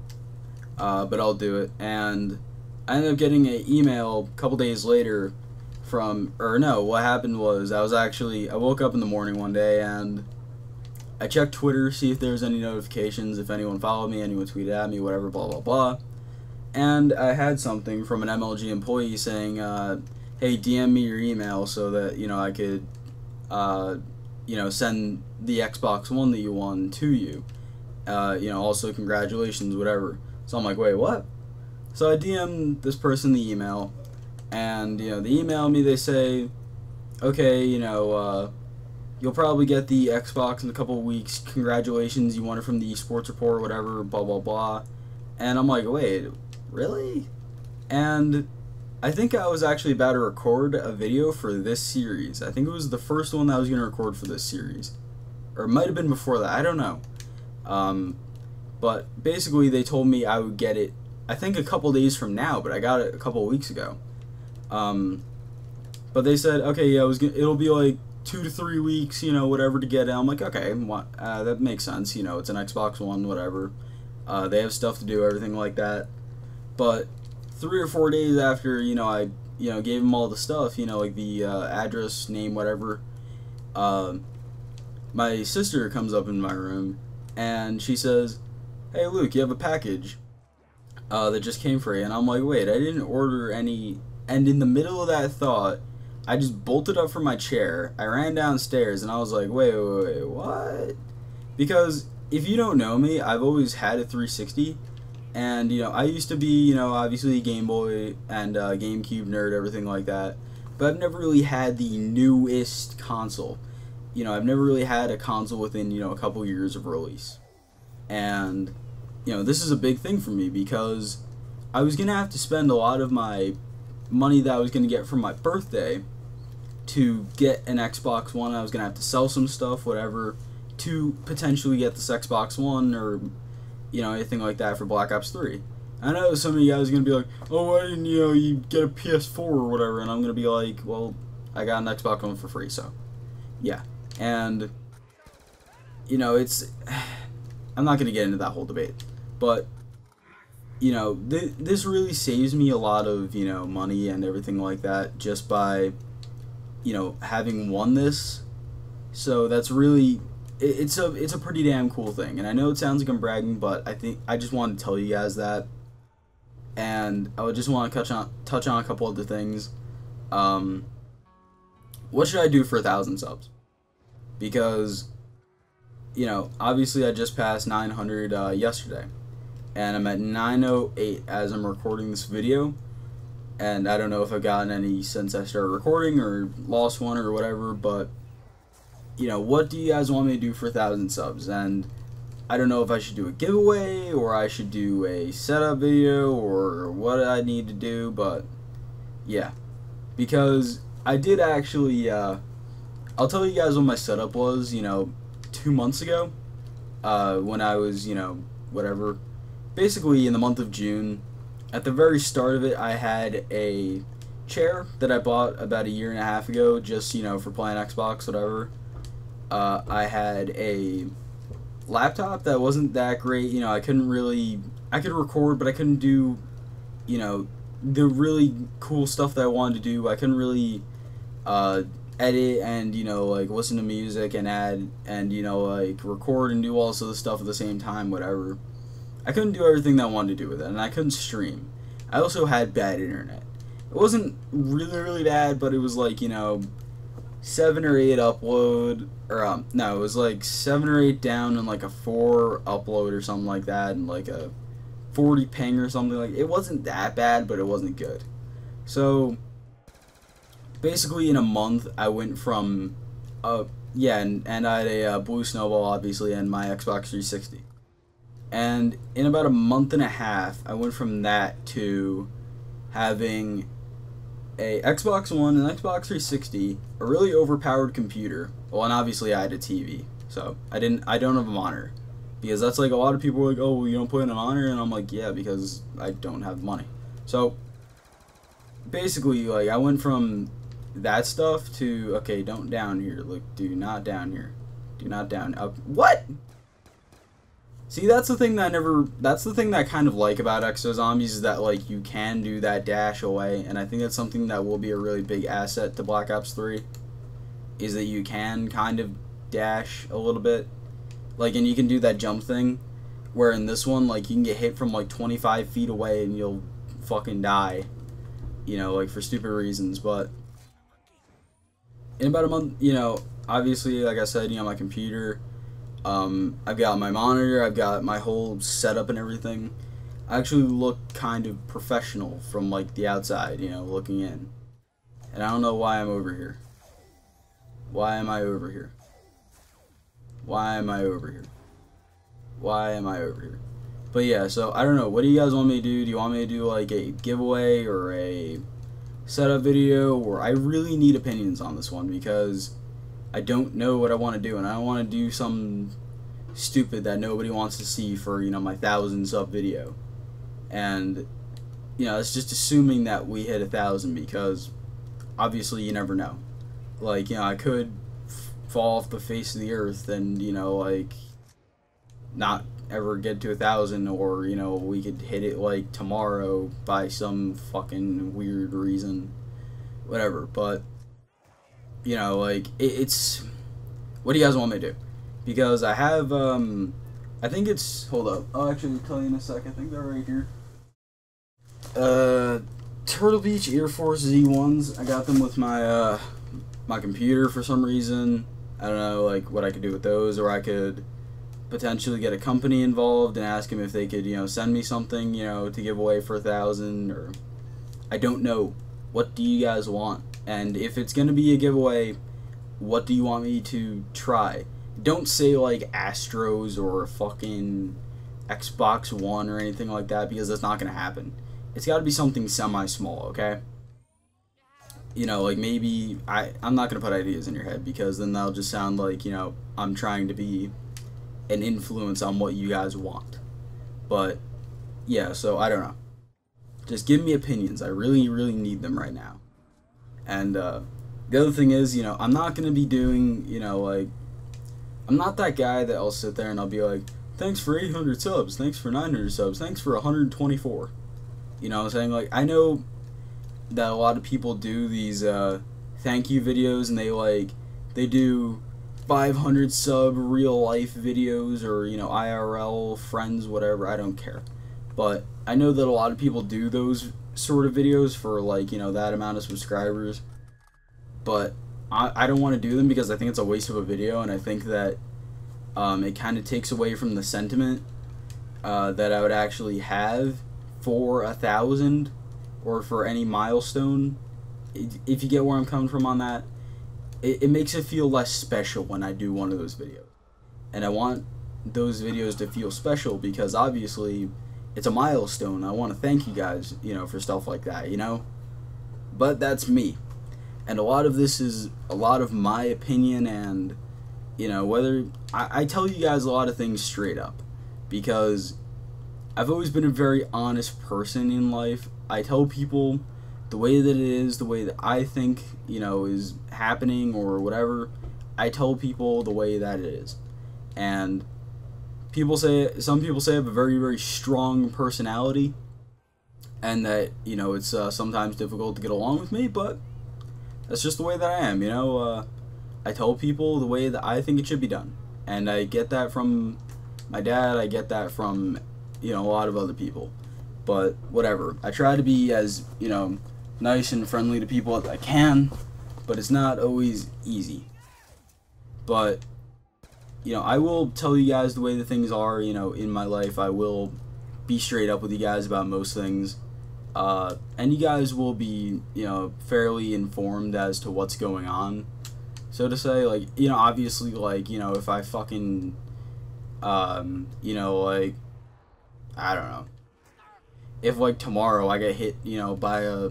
but I'll do it. And I ended up getting an email a couple days later from, or no, what happened was, I woke up in the morning one day and I checked Twitter, see if there was any notifications, if anyone followed me, anyone tweeted at me, whatever, blah, blah, blah. And I had something from an MLG employee saying, hey, hey, DM me your email so that, I could, send the Xbox One that you won to you. Also congratulations, whatever. So I'm like, wait, what? So I DM this person the email, and, they email me, they say, okay, you'll probably get the Xbox in a couple of weeks. Congratulations, you won it from the esports report, whatever, blah, blah, blah. And I'm like, wait, really? And I think I was actually about to record a video for this series. I think it was the first one that I was going to record for this series. Or it might have been before that, I don't know. But basically they told me I would get it, I think a couple days from now, but I got it a couple of weeks ago. But they said, okay, yeah, it'll be like 2 to 3 weeks, whatever to get it. I'm like, okay, that makes sense, it's an Xbox One, whatever. They have stuff to do, everything like that. But 3 or 4 days after, I, gave them all the stuff, like the address, name, whatever, my sister comes up in my room, and she says, hey, Luke, you have a package that just came for you. And I'm like, wait, I didn't order any. And in the middle of that thought, I just bolted up from my chair, I ran downstairs, and I was like, wait, what? Because if you don't know me, I've always had a 360, and, I used to be, obviously a Game Boy and GameCube nerd, everything like that, but I've never really had the newest console. I've never really had a console within, a couple years of release. And, this is a big thing for me, because I was going to have to spend a lot of my money that I was going to get from my birthday to get an Xbox One. I was going to have to sell some stuff, whatever, to potentially get this Xbox One or, anything like that for Black Ops 3. I know some of you guys are going to be like, oh, why didn't, you get a PS4 or whatever, and I'm going to be like, well, I got an Xbox One for free, so, yeah. And, it's, I'm not going to get into that whole debate, but, this really saves me a lot of, money and everything like that just by, having won this. So that's really, it's a pretty damn cool thing. And I know it sounds like I'm bragging, but I just wanted to tell you guys that. And I would just want to touch on a couple other things. What should I do for 1,000 subs? Because, obviously I just passed 900 yesterday. And I'm at 908 as I'm recording this video, and I don't know if I've gotten any since I started recording or lost one or whatever, but what do you guys want me to do for 1,000 subs? And I don't know if I should do a giveaway or I should do a setup video or what I need to do, but yeah, because I did actually I'll tell you guys what my setup was 2 months ago, when I was whatever. Basically, in the month of June, at the very start of it, I had a chair that I bought about 1.5 years ago, just, for playing Xbox, whatever. I had a laptop that wasn't that great, I could record, but I couldn't do, the really cool stuff that I wanted to do. I couldn't really, edit and, listen to music and add, and, record and do all this other stuff at the same time, whatever. I couldn't do everything that I wanted to do with it, and I couldn't stream. I also had bad internet. It wasn't really, really bad, but it was like, 7 or 8 upload, or, no, it was like 7 or 8 down and like a 4 upload or something like that, and like a 40 ping or something like that. It wasn't that bad, but it wasn't good. So, basically in a month, I went from, yeah, and I had a Blue Snowball, obviously, and my Xbox 360. And in about a month and a half, I went from that to having a Xbox One, an Xbox 360, a really overpowered computer. Well, and obviously I had a TV, so I don't have a monitor, because that's like a lot of people are like, oh, well, you don't play on a monitor, and I'm like, yeah, because I don't have money. So basically, like, I went from that stuff to, okay, don't down here, look, do not down here, do not down up. What? See, that's the thing that that's the thing that I kind of like about Exo Zombies, is that, like, you can do that dash away, and I think that's something that will be a really big asset to Black Ops 3, is that you can kind of dash a little bit, like, and you can do that jump thing, where in this one, like, you can get hit from, like, 25 feet away and you'll fucking die. you know, like for stupid reasons. But in about a month, you know, obviously, like I said, you know, my computer, I've got my monitor, I've got my whole setup and everything. I actually look kind of professional from like the outside, you know, looking in. And I don't know why I'm over here. Why am I over here? Why am I over here? Why am I over here? But yeah, so I don't know. What do you guys want me to do? Do you want me to do like a giveaway or a setup video? Or I really need opinions on this one because I don't know what I want to do, and I don't want to do something stupid that nobody wants to see for, you know, my 1,000 sub video. And you know, it's just assuming that we hit 1,000 because obviously you never know. Like, you know, I could fall off the face of the earth and, you know, like not ever get to 1,000, or, you know, we could hit it like tomorrow by some fucking weird reason, whatever. But you know, like it's what do you guys want me to do? Because I have I think it's, hold up, I'll actually tell you in a sec. I think they're right here. Turtle Beach Air Force Z1s. I got them with my my computer for some reason. I don't know, like, what I could do with those, or I could potentially get a company involved and ask them if they could, you know, send me something, you know, to give away for 1,000, or I don't know. What do you guys want? And if it's gonna be a giveaway, what do you want me to try? Don't say like Astros or fucking Xbox One or anything like that, because that's not gonna happen. It's got to be something semi-small, okay? You know, like maybe I'm not gonna put ideas in your head, because then that'll just sound like, you know, I'm trying to be an influence on what you guys want. But yeah, so I don't know. Just give me opinions. I really, really need them right now. And the other thing is, you know, I'm not gonna be doing, you know, like, I'm not that guy that I'll sit there and I'll be like, thanks for 800 subs, thanks for 900 subs, thanks for 124. You know what I'm saying? Like, I know that a lot of people do these thank you videos, and they do 500 sub real life videos, or, you know, IRL friends, whatever. I don't care. But I know that a lot of people do those sort of videos for, like, you know, that amount of subscribers. But I don't want to do them because I think it's a waste of a video, and I think that it kind of takes away from the sentiment that I would actually have for 1,000 or for any milestone. If you get where I'm coming from on that, it makes it feel less special when I do one of those videos. And I want those videos to feel special because obviously it's a milestone. I want to thank you guys, you know, for stuff like that, you know? But that's me. And a lot of this is a lot of my opinion, and, you know, whether I tell you guys a lot of things straight up, because I've always been a very honest person in life. I tell people the way that it is, the way that I think, you know, is happening or whatever. I tell people the way that it is. And some people say I have a very, very strong personality, and that, you know, it's sometimes difficult to get along with me, but that's just the way that I am, you know. I tell people the way that I think it should be done. And I get that from my dad, I get that from, you know, a lot of other people. But whatever. I try to be as, you know, nice and friendly to people as I can, but it's not always easy. But, you know, I will tell you guys the way the things are, you know, in my life. I will be straight up with you guys about most things. And you guys will be, you know, fairly informed as to what's going on, so to say. Like, you know, obviously, like, you know, if I fucking, you know, like, I don't know, if, like, tomorrow I get hit, you know, by a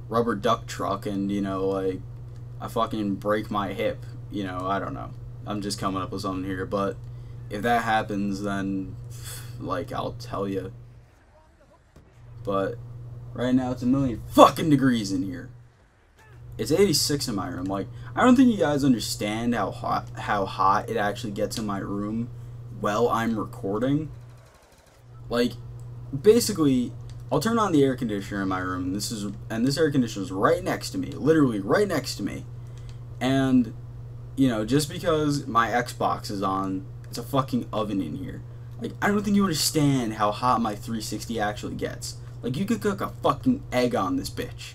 rubber duck truck and, you know, like, I fucking break my hip, you know, I don't know. I'm just coming up with something here, but if that happens, then, like, I'll tell you. But right now it's 1,000,000 fucking degrees in here. It's 86 in my room. Like, I don't think you guys understand how hot it actually gets in my room while I'm recording. Like, basically, I'll turn on the air conditioner in my room. This air conditioner is right next to me, literally right next to me. And, you know, just because my Xbox is on, it's a fucking oven in here. Like, I don't think you understand how hot my 360 actually gets. Like, you could cook a fucking egg on this bitch.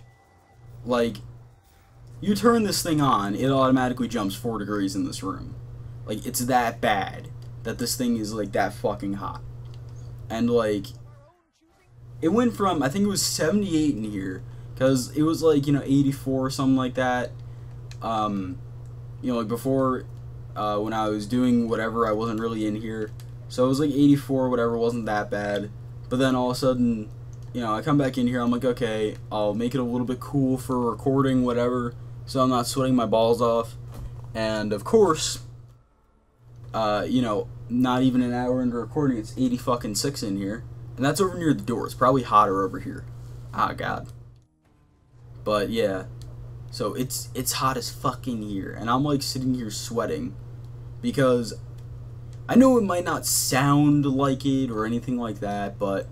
like, you turn this thing on, it automatically jumps 4 degrees in this room. Like, it's that bad that this thing is, like, that fucking hot. And, like, it went from, I think it was 78 in here, because it was, like, 84 or something like that. Like, before, when I was doing whatever, I wasn't really in here. So it was, like, 84, whatever, wasn't that bad. But then all of a sudden, I come back in here, I'm like, okay, I'll make it a little bit cool for recording, whatever, so I'm not sweating my balls off. And, of course, not even an hour into recording, it's 86 in here. And that's over near the door. It's probably hotter over here. Ah, God. But, yeah. So, it's hot as fucking here. And I'm, like, sitting here sweating. Because I know it might not sound like it or anything like that, but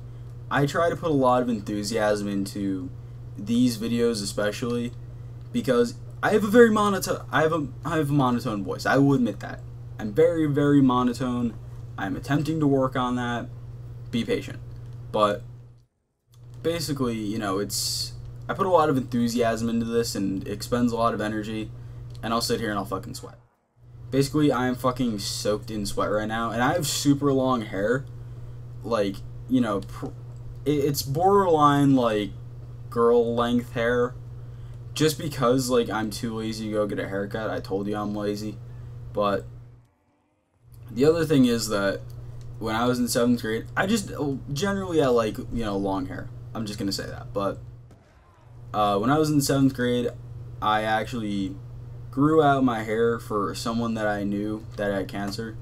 I try to put a lot of enthusiasm into these videos especially. Because I have a very monotone, I have a monotone voice. I will admit that. I'm very, very monotone. I'm attempting to work on that. Be patient. But basically, I put a lot of enthusiasm into this and it expends a lot of energy, and I'll sit here and I'll fucking sweat. Basically, I am fucking soaked in sweat right now, and I have super long hair. Like, it's borderline, like, girl length hair. Just because, like, I'm too lazy to go get a haircut. I told you I'm lazy. But the other thing is that when I was in 7th grade, I like, long hair. I'm just going to say that. But when I was in 7th grade, I actually grew out my hair for someone that I knew that had cancer.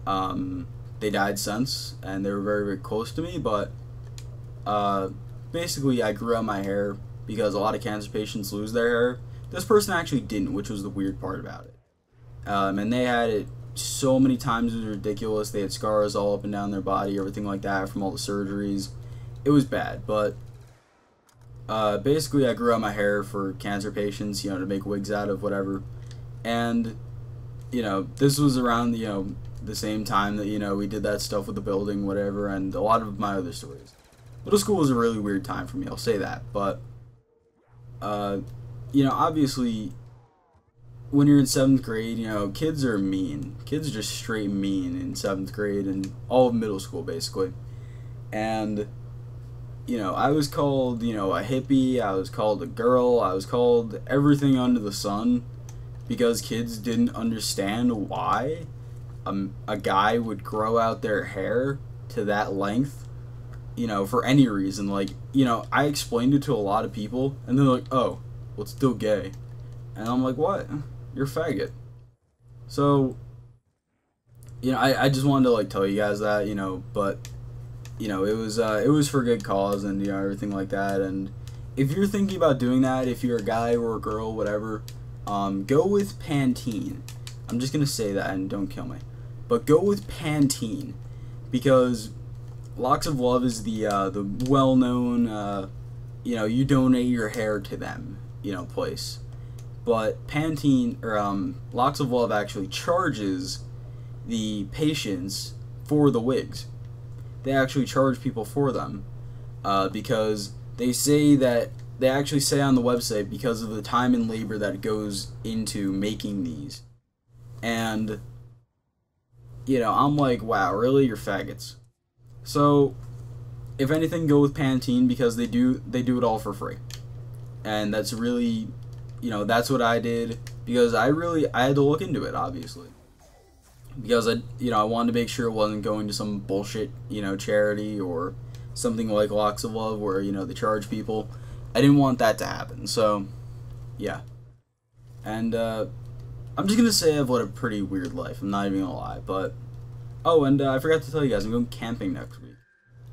They died since, and they were very, very close to me. But basically, I grew out my hair because a lot of cancer patients lose their hair. This person actually didn't, which was the weird part about it. And they had it so many times, it was ridiculous. They had scars all up and down their body, everything like that from all the surgeries. It was bad, but basically I grew out my hair for cancer patients, to make wigs out of, whatever. And, this was around, the same time that, we did that stuff with the building, whatever, and a lot of my other stories. Middle school was a really weird time for me, I'll say that, but, obviously, when you're in 7th grade, kids are mean. Kids are just straight mean in 7th grade and all of middle school, basically. And, I was called, a hippie, I was called a girl, I was called everything under the sun because kids didn't understand why a guy would grow out their hair to that length, for any reason. Like, I explained it to a lot of people, and they're like, oh, well, it's still gay. And I'm like, what? You're a faggot. So, I just wanted to, like, tell you guys that, but, it was for good cause and, everything like that. And if you're thinking about doing that, if you're a guy or a girl, whatever, go with Pantene. I'm just gonna say that, and don't kill me. But go with Pantene, because Locks of Love is the well-known, you donate your hair to them, place. But Pantene, or Locks of Love actually charges the patients for the wigs. They actually charge people for them, because they say that, they actually say on the website, because of the time and labor that goes into making these. And, I'm like, wow, really? You're faggots. So, if anything, go with Pantene, because they do it all for free. And that's really, that's what I did, because I had to look into it, obviously. Because I wanted to make sure it wasn't going to some bullshit, charity or something like Locks of Love where, they charge people. I didn't want that to happen, so, yeah. And, I'm just gonna say I've led a pretty weird life, I'm not even gonna lie, but, oh, and, I forgot to tell you guys, I'm going camping next week.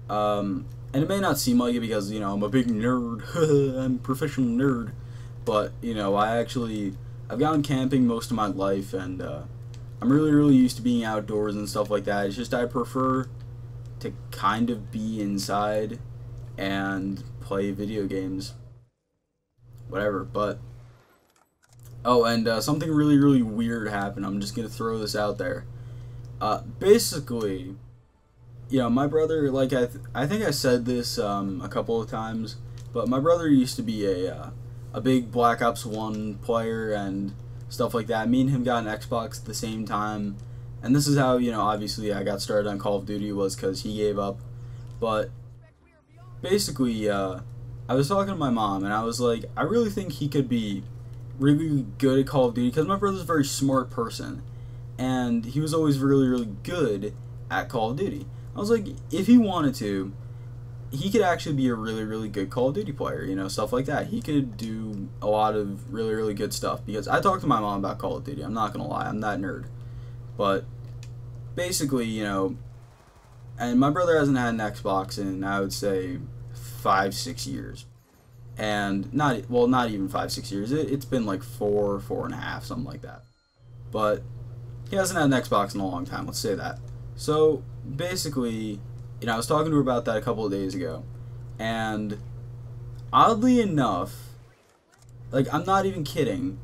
And it may not seem like it because, I'm a big nerd, I'm a professional nerd, but, I've gone camping most of my life, and, I'm really, really used to being outdoors and stuff like that. It's just I prefer to kind of be inside and play video games. Whatever, but... Oh, and something really, really weird happened. I'm just gonna throw this out there. Basically, my brother, like, I think I said this a couple of times, but my brother used to be a a big Black Ops 1 player and stuff like that. Me and him got an Xbox at the same time, and this is how, you know, obviously I got started on Call of Duty, was because he gave up. But basically, I was talking to my mom, and I was like, I really think he could be really good at Call of Duty, because my brother's a very smart person, and he was always really, really good at Call of Duty. I was like, if he wanted to, he could actually be a really, really good Call of Duty player, you know, stuff like that. He could do a lot of really, really good stuff, because I talked to my mom about Call of Duty. I'm not going to lie, I'm that nerd. But basically, you know, and my brother hasn't had an Xbox in, I would say, 5-6 years. And not even 5-6 years. It's been like 4.5, something like that. But he hasn't had an Xbox in a long time, let's say that. So basically, you know, I was talking to her about that a couple of days ago, and oddly enough, like, I'm not even kidding,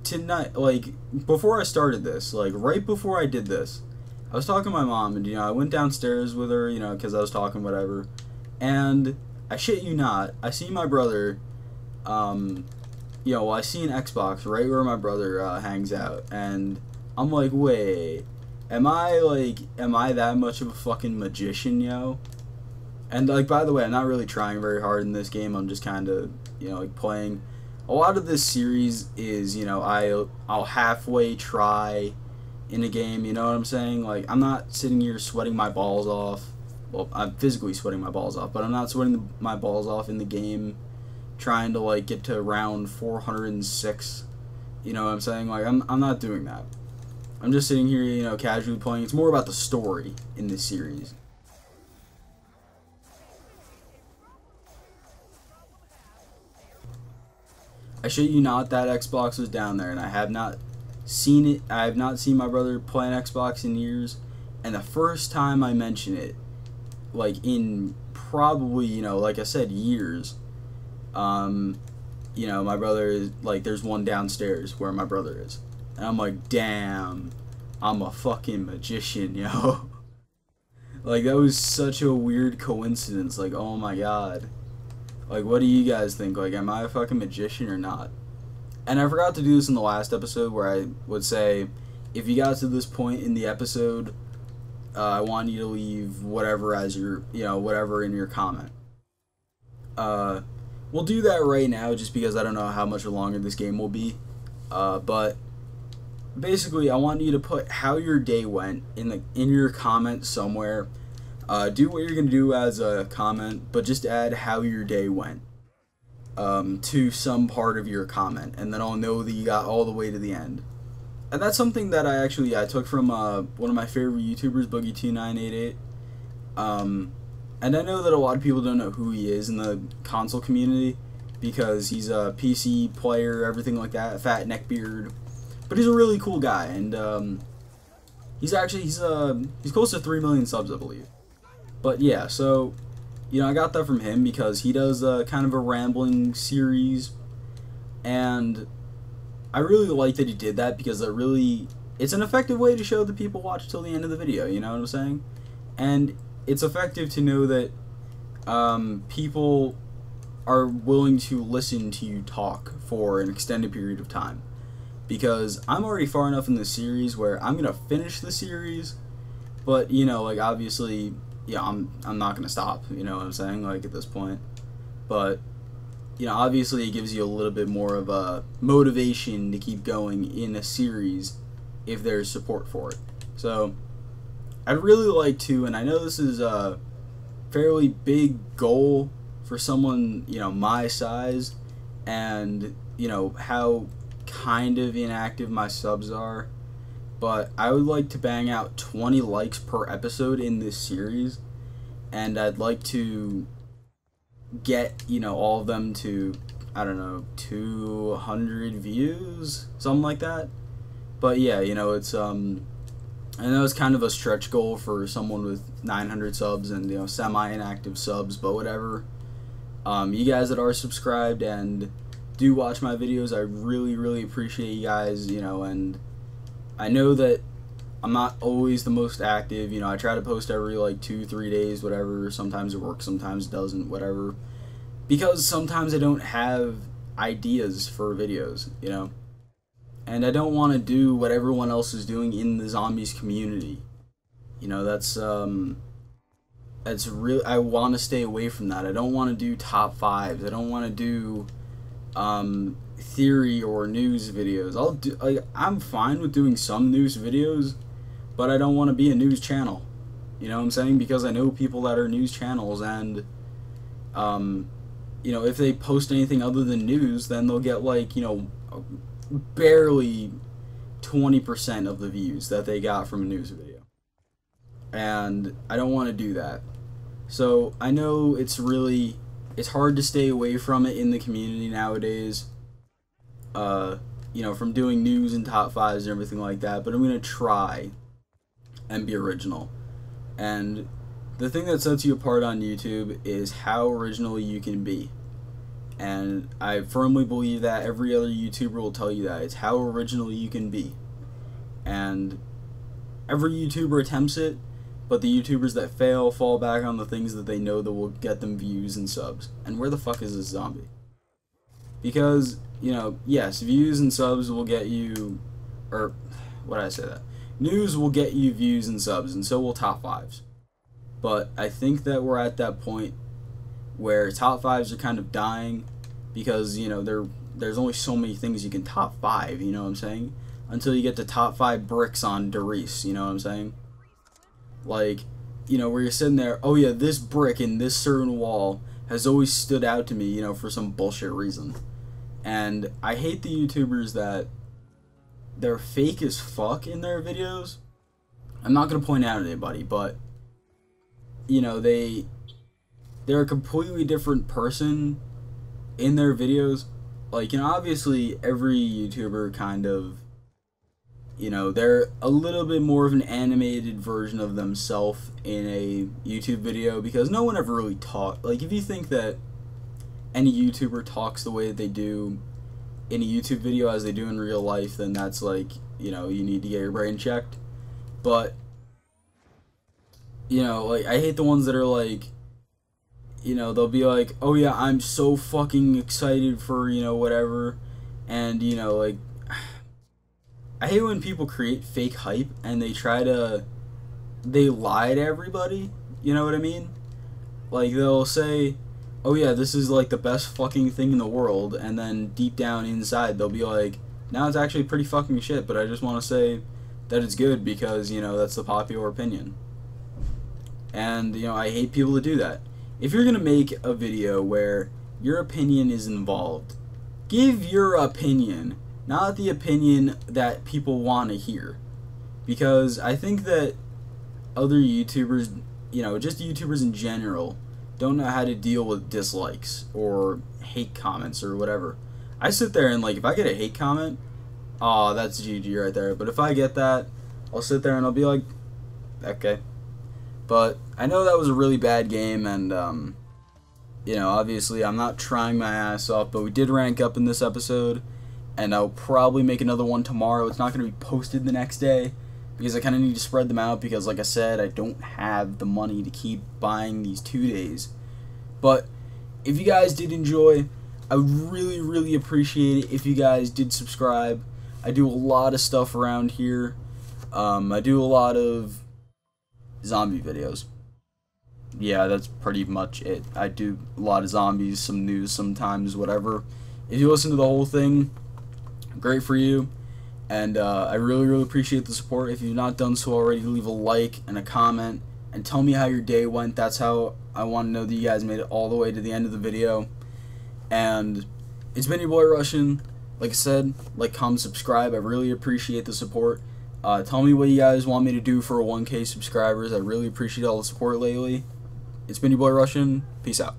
tonight, like, before I started this, like, right before I did this, I was talking to my mom, and, you know, I went downstairs with her, you know, because I was talking, whatever, and I shit you not, I see my brother, you know, well, I see an Xbox right where my brother hangs out, and I'm like, wait, am I that much of a fucking magician, yo? And, like, by the way, I'm not really trying very hard in this game. I'm just kind of, you know, like, playing. A lot of this series is, you know, I'll halfway try in a game, you know what I'm saying? Like, I'm not sitting here sweating my balls off. Well, I'm physically sweating my balls off, but I'm not sweating my balls off in the game trying to, like, get to round 406. You know what I'm saying? Like, I'm not doing that. I'm just sitting here, you know, casually playing. It's more about the story in this series. I shit you not, that Xbox was down there, and I have not seen it. I have not seen my brother play an Xbox in years, and the first time I mention it, like, in probably, you know, like I said, years, you know, my brother is, like, there's one downstairs where my brother is. And I'm like, damn, I'm a fucking magician, yo. Like, that was such a weird coincidence. Like, oh my god. Like, what do you guys think? Like, am I a fucking magician or not? And I forgot to do this in the last episode, where I would say, if you got to this point in the episode, I want you to leave whatever as your, you know, whatever in your comment. We'll do that right now, just because I don't know how much longer this game will be. But basically, I want you to put how your day went in your comment somewhere. Do what you're gonna do as a comment, but just add how your day went to some part of your comment, and then I'll know that you got all the way to the end. And that's something that I took from one of my favorite YouTubers, Boogie2988. And I know that a lot of people don't know who he is in the console community, because he's a PC player, everything like that, fat neckbeard. But he's a really cool guy, and he's close to 3 million subs, I believe. But yeah, so, you know, I got that from him because he does kind of a rambling series, and I really like that he did that, because it's an effective way to show that people watch till the end of the video, you know what I'm saying? And it's effective to know that people are willing to listen to you talk for an extended period of time. Because I'm already far enough in the series where I'm gonna finish the series, but, you know, like, obviously, yeah, I'm not gonna stop, you know what I'm saying, like, at this point. But, you know, obviously it gives you a little bit more of a motivation to keep going in a series if there's support for it. So I'd really like to, and I know this is a fairly big goal for someone, you know, my size, and, you know, how kind of inactive my subs are, but I would like to bang out 20 likes per episode in this series, and I'd like to get, you know, all of them to, I don't know, 200 views, something like that. But yeah, you know, it's I know it's kind of a stretch goal for someone with 900 subs and, you know, semi-inactive subs, but whatever. You guys that are subscribed and do watch my videos, I really, really appreciate you guys, you know, and I know that I'm not always the most active, you know, I try to post every, like, 2-3 days, whatever, sometimes it works, sometimes it doesn't, whatever, because sometimes I ideas for videos, you know? And I don't want to do what everyone else is doing in the zombies community. You know, that's real. I want to stay away from that. I don't want to do top fives. I don't want to do theory or news videos. I'm fine with doing some news videos, but I don't want to be a news channel. You know what I'm saying? Because I know people that are news channels, and you know, if they post anything other than news, then they'll get like, you know, barely 20% of the views that they got from a news video. And I don't want to do that. So I know it's hard to stay away from it in the community nowadays. You know, from doing news and top fives and everything like that, but I'm going to try and be original. And the thing that sets you apart on YouTube is how original you can be. And I firmly believe that every other YouTuber will tell you that. It's how original you can be. And every YouTuber attempts it, but the YouTubers that fail fall back on the things that they know that will get them views and subs. And where the fuck is this zombie? Because, you know, yes, views and subs will get you, or, what did I say that? News will get you views and subs, and so will top fives. But I think that we're at that point where top fives are kind of dying because, you know, there's only so many things you can top five, you know what I'm saying? Until you get to top five bricks on Doris, you know what I'm saying? Like, you know, where you're sitting there, oh yeah, this brick in this certain wall has always stood out to me, you know, for some bullshit reason. And I hate the YouTubers that they're fake as fuck in their videos. I'm not going to point out anybody, but, you know, they're a completely different person in their videos. Like, you know, obviously every YouTuber kind of, you know, they're a little bit more of an animated version of themselves in a YouTube video, because no one ever really talks. Like, if you think that any YouTuber talks the way that they do in a YouTube video as they do in real life, then that's like, you know, you need to get your brain checked. But, you know, like, I hate the ones that are like, you know, they'll be like, oh yeah, I'm so fucking excited for, you know, whatever, and, you know, like, I hate when people create fake hype and they lie to everybody, you know what I mean? Like, they'll say, oh yeah, this is like the best fucking thing in the world, and then deep down inside they'll be like, no, it's actually pretty fucking shit, but I just want to say that it's good because, you know, that's the popular opinion. And, you know, I hate people to do that. If you're gonna make a video where your opinion is involved, give your opinion, not the opinion that people want to hear. Because I think that other YouTubers, you know, just YouTubers in general, don't know how to deal with dislikes or hate comments or whatever. I sit there and, like, if I get a hate comment, oh, that's GG right there. But if I get that, I'll sit there and I'll be like, okay. But I know that was a really bad game, and, you know, obviously I'm not trying my ass off, but we did rank up in this episode, and I'll probably make another one tomorrow. It's not going to be posted the next day, because I kind of need to spread them out, because, like I said, I don't have the money to keep buying these 2 days. But if you guys did enjoy, I would really, really appreciate it if you guys did subscribe. I do a lot of stuff around here. I do a lot of zombie videos. Yeah, that's pretty much it. I do a lot of zombies, some news sometimes, whatever. If you listen to the whole thing, great for you. And I really, really appreciate the support. If you've not done so already, leave a like and a comment and tell me how your day went. That's how I want to know that you guys made it all the way to the end of the video. And it's been your boy Russian. Like I said, like, comment, subscribe. I really appreciate the support. Tell me what you guys want me to do for 1K subscribers. I really appreciate all the support lately. It's been your boy Russian. Peace out.